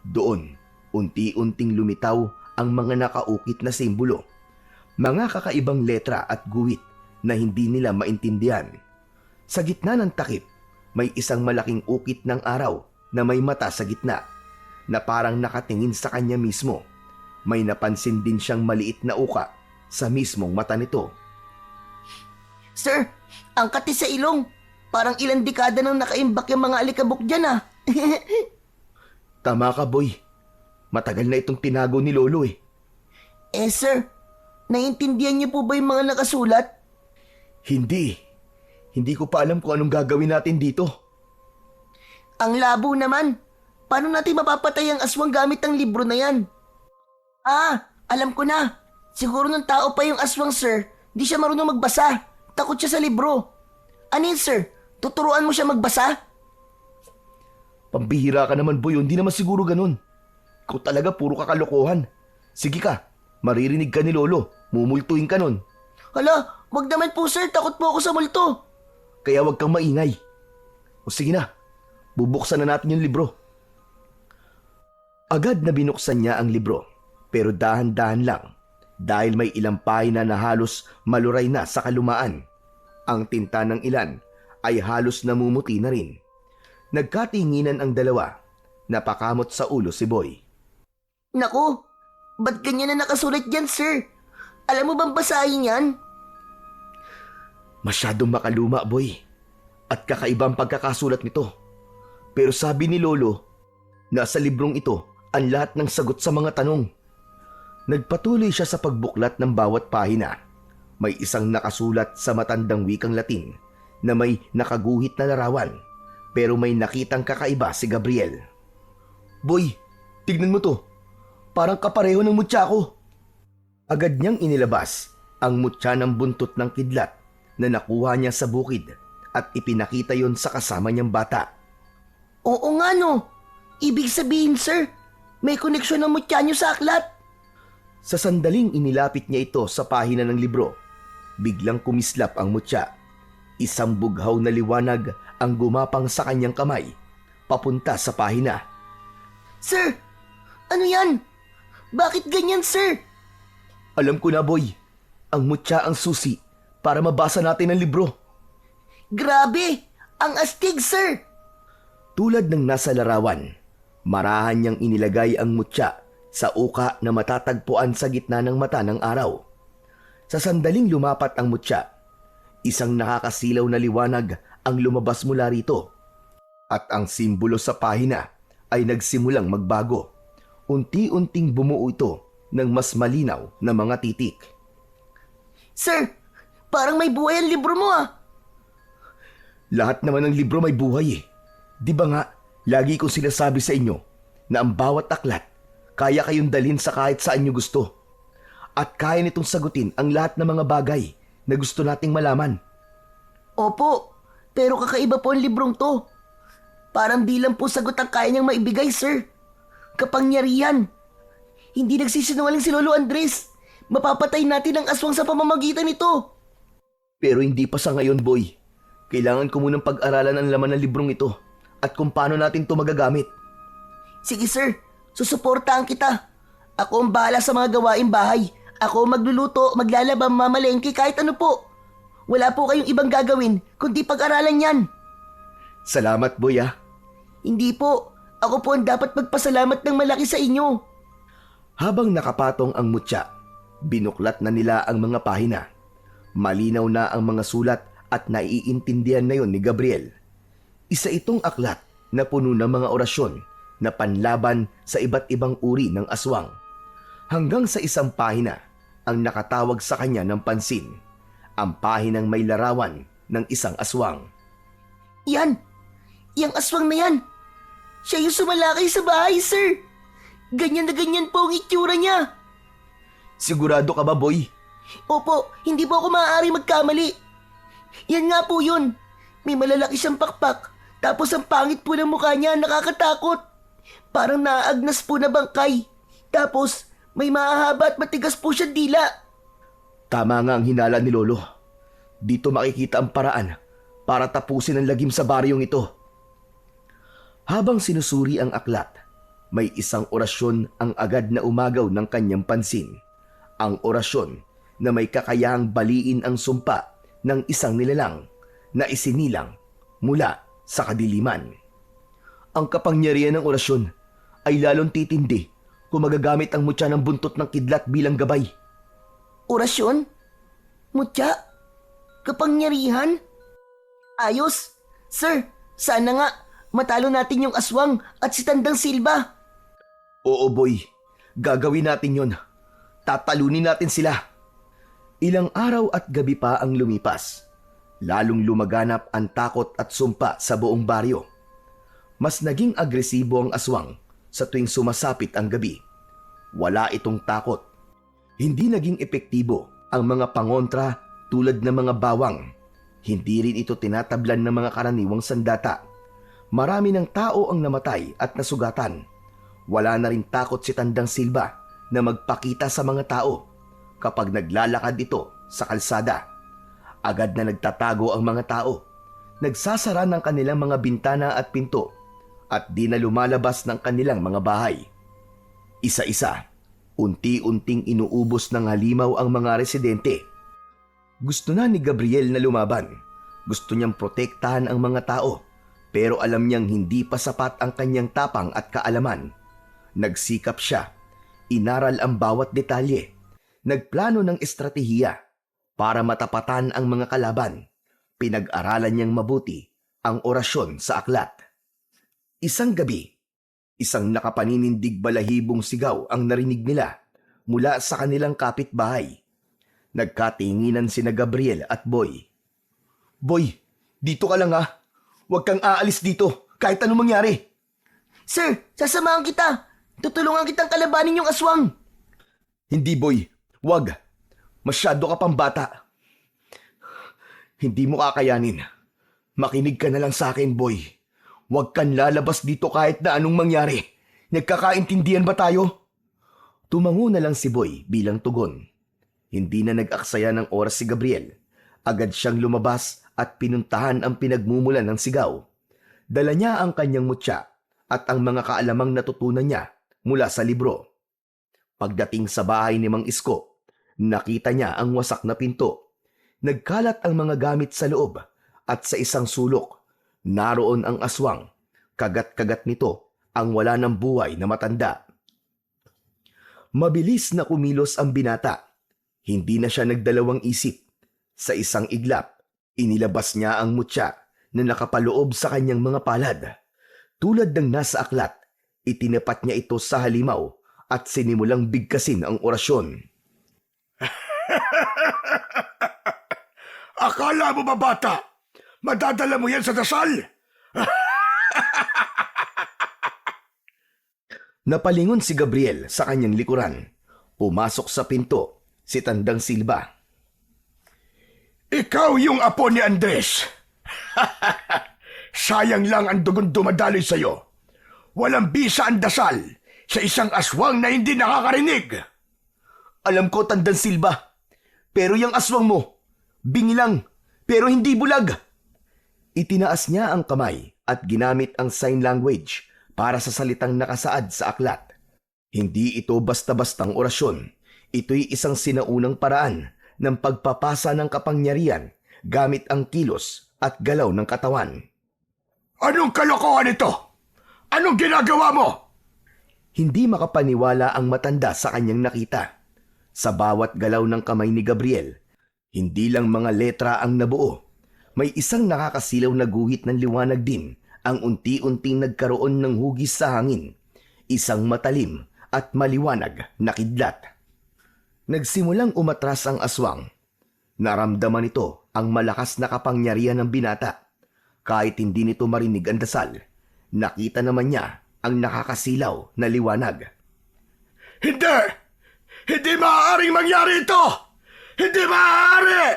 Doon, unti-unting lumitaw ang mga nakaukit na simbolo. Mga kakaibang letra at guhit na hindi nila maintindihan. Sa gitna ng takip, may isang malaking ukit ng araw na may mata sa gitna na parang nakatingin sa kanya mismo. May napansin din siyang maliit na uka sa mismong mata nito. Sir, ang kati sa ilong. Parang ilang dekada nang nakaimbak yung mga alikabok dyan ah. Tama ka, Boy. Matagal na itong tinago ni Lolo eh. Sir, naiintindihan niyo po ba yung mga nakasulat? Hindi. Hindi ko pa alam kung anong gagawin natin dito. Ang labo naman. Paano natin mapapatay ang aswang gamit ang libro na yan? Alam ko na. Siguro ng tao pa yung aswang, sir. Di siya marunong magbasa. Takot siya sa libro. Anin, sir? Tuturuan mo siya magbasa? Pambihira ka naman, Boy. Hindi naman siguro ganun. Ikaw talaga puro kakalokohan. Sige ka, maririnig ka ni Lolo. Mumultuin ka nun. Hala, wag naman po, sir. Takot po ako sa multo. Kaya wag kang maingay. O sige na, bubuksan na natin yung libro. Agad na binuksan niya ang libro, pero dahan-dahan lang dahil may ilang pahina na halos maluray na sa kalumaan. Ang tinta ng ilan ay halos namumuti na rin. Nagkatinginan ang dalawa. Napakamot sa ulo si Boy. Naku, ba't ganyan na nakasulat dyan, sir? Alam mo bang basahin yan? Masyadong makaluma, Boy. At kakaiba ang pagkakasulat nito. Pero sabi ni Lolo, nasa librong ito ang lahat ng sagot sa mga tanong. Nagpatuloy siya sa pagbuklat ng bawat pahina. May isang nakasulat sa matandang wikang Latin na may nakaguhit na larawan pero may nakitang kakaiba si Gabriel. Boy, tignan mo to. Parang kapareho ng mutya ko. Agad niyang inilabas ang mutya ng buntot ng kidlat na nakuha niya sa bukid at ipinakita yon sa kasama niyang bata. Oo nga no. Ibig sabihin, sir, may koneksyon ng mutya niyo sa aklat. Sa sandaling inilapit niya ito sa pahina ng libro, biglang kumislap ang mutya. Isang bughaw na liwanag ang gumapang sa kanyang kamay, papunta sa pahina. Sir, ano yan? Bakit ganyan, sir? Alam ko na, boy. Ang mutya ang susi para mabasa natin ang libro. Grabe! Ang astig, sir! Tulad ng nasa larawan, marahan niyang inilagay ang mutya sa uka na matatagpuan sa gitna ng mata ng araw. Sa sandaling lumapat ang mutya, isang nakakasilaw na liwanag ang lumabas mula rito. At ang simbolo sa pahina ay nagsimulang magbago. Unti-unting bumuo ito ng mas malinaw na mga titik. Sir, parang may buhay ang libro mo ah. Lahat naman ng libro may buhay eh. Di ba nga, lagi kong sinasabi sa inyo na ang bawat aklat kaya kayong dalhin sa kahit saan nyo gusto. At kaya nitong sagutin ang lahat ng mga bagay na gusto nating malaman. Opo, pero kakaiba po ang librong to. Parang di lang po sagot ang kaya niyang maibigay, sir. Kapangyarihan. Hindi nagsisinungaling si Lolo Andres. Mapapatay natin ang aswang sa pamamagitan nito. Pero hindi pa sa ngayon, boy. Kailangan ko munang pag-aralan ang laman ng librong ito at kung paano natin ito magagamit. Sige, sir. Susuportahan kita. Ako ang bahala sa mga gawaing bahay. Ako ang magluluto, maglalaba, mamalengke, kahit ano po. Wala po kayong ibang gagawin kundi pag-aralan yan. Salamat, boy ah. Hindi po. Ako po ang dapat magpasalamat ng malaki sa inyo. Habang nakapatong ang mutya, binuklat na nila ang mga pahina. Malinaw na ang mga sulat at naiintindihan na yon ni Gabriel. Isa itong aklat na puno ng mga orasyon na panlaban sa iba't ibang uri ng aswang. Hanggang sa isang pahina ang nakatawag sa kanya ng pansin, ang pahinang may larawan ng isang aswang. Yan! Yang aswang na yan! Siya yung sumalakay sa bahay, sir! Ganyan na ganyan po ang itsura niya! Sigurado ka ba, boy? Opo, hindi po ako maaari magkamali. Yan nga po yun. May malalaki siyang pakpak, tapos ang pangit po ng mukha niya, nakakatakot. Parang naaagnas po na bangkay. Tapos, may mahahaba at matigas po siyang dila. Tama nga ang hinala ni Lolo. Dito makikita ang paraan para tapusin ang lagim sa baryong ito. Habang sinusuri ang aklat, may isang orasyon ang agad na umagaw ng kanyang pansin. Ang orasyon na may kakayahang baliin ang sumpa ng isang nilalang na isinilang mula sa kadiliman. Ang kapangyarihan ng orasyon ay lalong titindi kung magagamit ang mutya ng buntot ng kidlat bilang gabay. Orasyon? Mutya? Kapangyarihan? Ayos! Sir, sana nga matalo natin yung aswang at si Tandang Silva. Oo, boy. Gagawin natin yon. Tatalunin natin sila. Ilang araw at gabi pa ang lumipas. Lalong lumaganap ang takot at sumpa sa buong baryo. Mas naging agresibo ang aswang sa tuwing sumasapit ang gabi. Wala itong takot. Hindi naging epektibo ang mga pangontra tulad ng mga bawang. Hindi rin ito tinatablan ng mga karaniwang sandata. Marami ng tao ang namatay at nasugatan. Wala na rin takot si Tandang Silva na magpakita sa mga tao kapag naglalakad ito sa kalsada. Agad na nagtatago ang mga tao. Nagsasara ng kanilang mga bintana at pinto at di na lumalabas ng kanilang mga bahay. Isa-isa, unti-unting inuubos ng halimaw ang mga residente. Gusto na ni Gabriel na lumaban. Gusto niyang protektahan ang mga tao. Pero alam niyang hindi pa sapat ang kanyang tapang at kaalaman. Nagsikap siya. Inaral ang bawat detalye. Nagplano ng estratehiya para matapatan ang mga kalaban. Pinag-aralan niyang mabuti ang orasyon sa aklat. Isang gabi, isang nakapaninindig balahibong sigaw ang narinig nila mula sa kanilang kapitbahay. Nagkatinginan sina Gabriel at Boy. Boy, dito ka lang ah. Huwag kang aalis dito kahit anong mangyari. Sir, sasamahan kita. Tutulungan kitang kalabanin yung aswang. Hindi, boy. Huwag. Masyado ka pang bata. Hindi mo kakayanin. Makinig ka na lang sa akin, boy. Huwag kang lalabas dito kahit na anong mangyari. Nagkakaintindihan ba tayo? Tumango na lang si Boy bilang tugon. Hindi na nag-aksaya ng oras si Gabriel. Agad siyang lumabas at pinuntahan ang pinagmumulan ng sigaw. Dala niya ang kanyang mutya at ang mga kaalamang natutunan niya mula sa libro. Pagdating sa bahay ni Mang Isko, nakita niya ang wasak na pinto. Nagkalat ang mga gamit sa loob at sa isang sulok, naroon ang aswang. Kagat-kagat nito ang wala ng buhay na matanda. Mabilis na kumilos ang binata. Hindi na siya nagdalawang isip. Sa isang iglap, inilabas niya ang mutya na nakapaloob sa kanyang mga palad. Tulad ng nasa aklat, itinapat niya ito sa halimaw at sinimulang bigkasin ang orasyon. Akala mo ba, bata? Madadala mo yan sa dasal? Napalingon si Gabriel sa kanyang likuran. Pumasok sa pinto si Tandang Silva. Ikaw yung apo ni Andres. Sayang lang ang dugon dumadaloy sa'yo. Walang bisa ang dasal sa isang aswang na hindi nakakarinig. Alam ko, Tandang Silva, pero yung aswang mo, bingi lang, pero hindi bulag. Itinaas niya ang kamay at ginamit ang sign language para sa salitang nakasaad sa aklat. Hindi ito basta-bastang orasyon. Ito'y isang sinaunang paraan ng pagpapasa ng kapangyarihan gamit ang kilos at galaw ng katawan. Anong kalokohan ito? Anong ginagawa mo? Hindi makapaniwala ang matanda sa kanyang nakita. Sa bawat galaw ng kamay ni Gabriel, hindi lang mga letra ang nabuo. May isang nakakasilaw na guhit ng liwanag din ang unti-unting nagkaroon ng hugis sa hangin. Isang matalim at maliwanag na kidlat. Nagsimulang umatras ang aswang. Naramdaman nito ang malakas na kapangyarihan ng binata. Kahit hindi nito marinig ang dasal, nakita naman niya ang nakakasilaw na liwanag. Hindi! Hindi maaaring mangyari ito! Hindi maaari!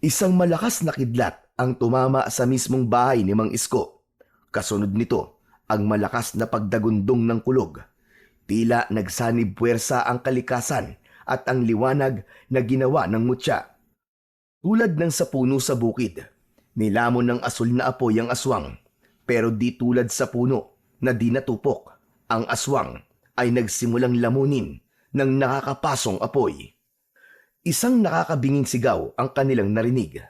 Isang malakas na kidlat ang tumama sa mismong bahay ni Mang Isko. Kasunod nito ang malakas na pagdagundong ng kulog. Tila nagsanib puwersa ang kalikasan at ang liwanag na ginawa ng mutya. Tulad ng sa puno sa bukid, nilamon ng asul na apoy ang aswang. Pero di tulad sa puno na di natupok, ang aswang ay nagsimulang lamunin ng nakakapasong apoy. Isang nakakabinging sigaw ang kanilang narinig.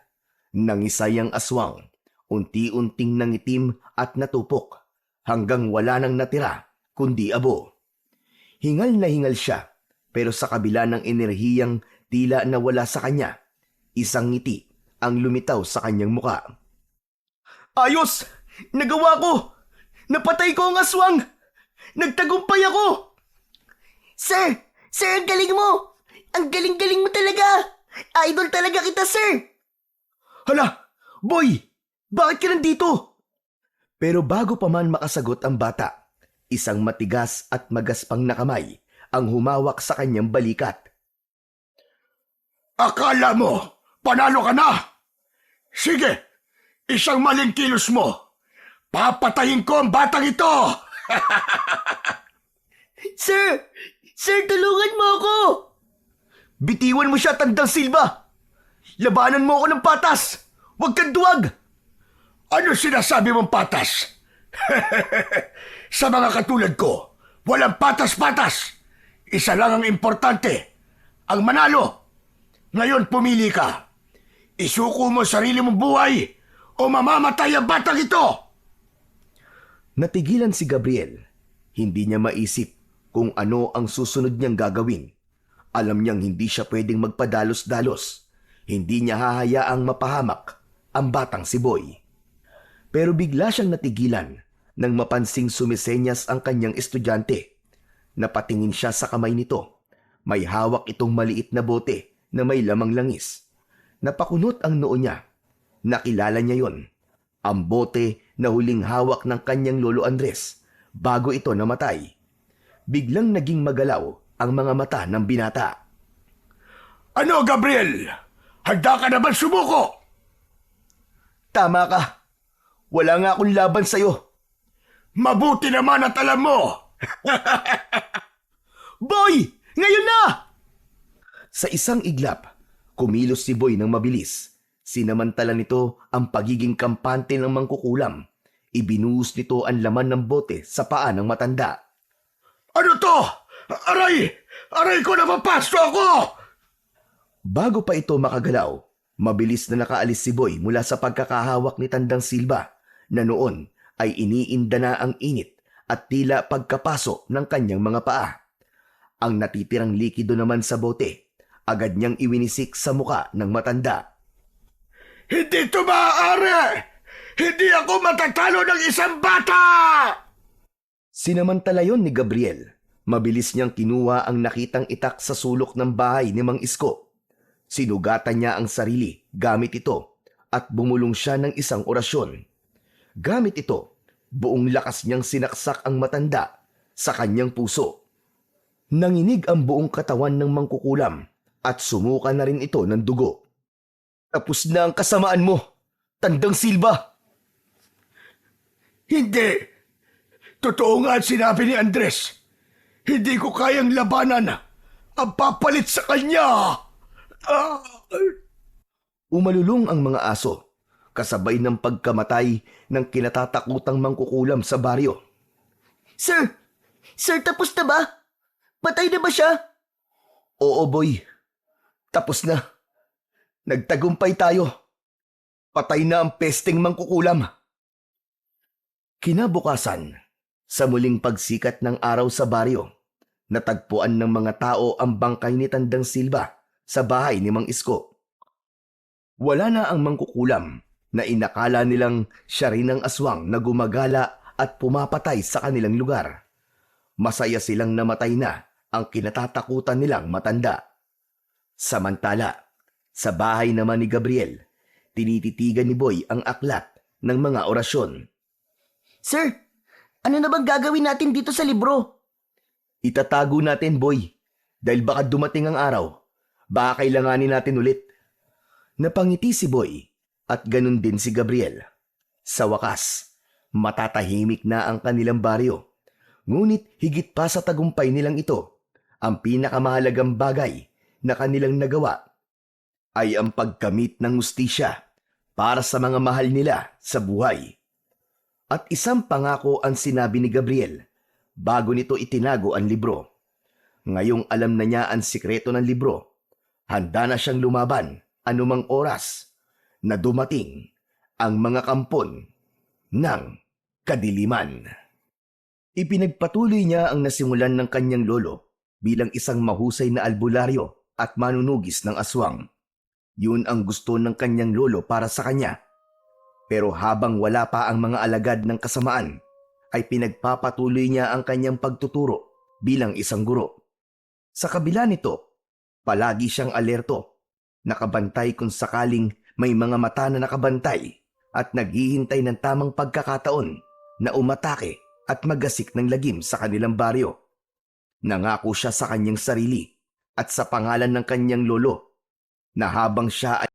Nangisay ang aswang, unti-unting nangitim at natupok, hanggang wala nang natira kundi abo. Hingal na hingal siya, pero sa kabila ng enerhiyang tila nawala sa kanya, isang ngiti ang lumitaw sa kanyang muka. Ayos! Nagawa ko! Napatay ko ang aswang! Nagtagumpay ako! Sir! Sir, ang galing mo! Ang galing-galing mo talaga! Idol talaga kita, sir! Hala! Boy! Bakit ka nandito? Pero bago pa man makasagot ang bata, isang matigas at magaspang na kamay ang humawak sa kanyang balikat. Akala mo, panalo ka na? Sige, isang maling kilos mo. Papatayin ko ang batang ito! Sir! Sir, tulungan mo ako! Bitiwan mo siya, Tandang Silva! Labanan mo ako ng patas! Huwag kang duwag! Ano sinasabi mong patas? Sa mga katulad ko, walang patas-patas. Isa lang ang importante, ang manalo. Ngayon pumili ka. Isuko mo sarili mong buhay o mamamatay ang batang ito. Natigilan si Gabriel. Hindi niya maisip kung ano ang susunod niyang gagawin. Alam niyang hindi siya pwedeng magpadalos-dalos. Hindi niya hahayaang mapahamak ang batang si Boy. Pero bigla siyang natigilan nang mapansing sumisenyas ang kanyang estudyante. Napatingin siya sa kamay nito. May hawak itong maliit na bote na may lamang langis. Napakunot ang noo niya. Nakilala niya yon. ang bote na huling hawak ng kanyang lolo Andres bago ito namatay. Biglang naging magalaw ang mga mata ng binata. Ano, Gabriel? Handa ka naman sumuko? Tama ka. Wala nga akong laban sa'yo. Mabuti naman at alam mo. Boy! Ngayon na! Sa isang iglap, kumilos si Boy ng mabilis. Sinamantala nito ang pagiging kampante ng mangkukulam. Ibinuhos nito ang laman ng bote sa paa ng matanda. Ano to? Aray! Aray ko, napapasto ako! Bago pa ito makagalaw, mabilis na nakaalis si Boy mula sa pagkakahawak ni Tandang Silva na noon ay iniinda na ang init at tila pagkapaso ng kanyang mga paa. Ang natitirang likido naman sa bote, agad niyang iwinisik sa muka ng matanda. Hindi ito maaari! Hindi ako matatalo ng isang bata! Sinamantala yon ni Gabriel. Mabilis niyang kinuha ang nakitang itak sa sulok ng bahay ni Mang Isko. Sinugatan niya ang sarili gamit ito at bumulong siya ng isang orasyon. Gamit ito, buong lakas niyang sinaksak ang matanda sa kanyang puso. Nanginig ang buong katawan ng mangkukulam at sumuka na rin ito ng dugo. Tapos na ang kasamaan mo, Tandang Silva! Hindi! Totoo nga ang sinabi ni Andres. Hindi ko kayang labanan ang papalit sa kanya! Umalulong ang mga aso, kasabay ng pagkamatay ng kinatatakutang mangkukulam sa baryo. Sir! Sir, tapos na ba? Patay na ba siya? Oo, Boy. Tapos na. Nagtagumpay tayo. Patay na ang pesteng mangkukulam. Kinabukasan, sa muling pagsikat ng araw sa baryo, natagpuan ng mga tao ang bangkay ni Tandang Silva sa bahay ni Mang Isko. Wala na ang mangkukulam na inakala nilang siya rin ang aswang na gumagala at pumapatay sa kanilang lugar. Masaya silang namatay na ang kinatatakutan nilang matanda. Samantala, sa bahay naman ni Gabriel, tinititigan ni Boy ang aklat ng mga orasyon. Sir, ano na bang gagawin natin dito sa libro? Itatago natin, Boy, dahil baka dumating ang araw. Baka kailanganin natin ulit. Napangiti si Boy at ganun din si Gabriel. Sa wakas, matatahimik na ang kanilang baryo. Ngunit higit pa sa tagumpay nilang ito, ang pinakamahalagang bagay na kanilang nagawa ay ang pagkamit ng hustisya para sa mga mahal nila sa buhay. At isang pangako ang sinabi ni Gabriel bago nito itinago ang libro. Ngayong alam na niya ang sikreto ng libro, handa na siyang lumaban anumang oras na dumating ang mga kampon ng kadiliman. Ipinagpatuloy niya ang nasimulan ng kanyang lolo bilang isang mahusay na albularyo at manunugis ng aswang. Yun ang gusto ng kanyang lolo para sa kanya. Pero habang wala pa ang mga alagad ng kasamaan, ay pinagpapatuloy niya ang kanyang pagtuturo bilang isang guro. Sa kabila nito, palagi siyang alerto, nakabantay kung sakaling may mga mata na nakabantay at naghihintay ng tamang pagkakataon na umatake at magasik ng lagim sa kanilang baryo. Nangako siya sa kanyang sarili at sa pangalan ng kanyang lolo na habang siya ay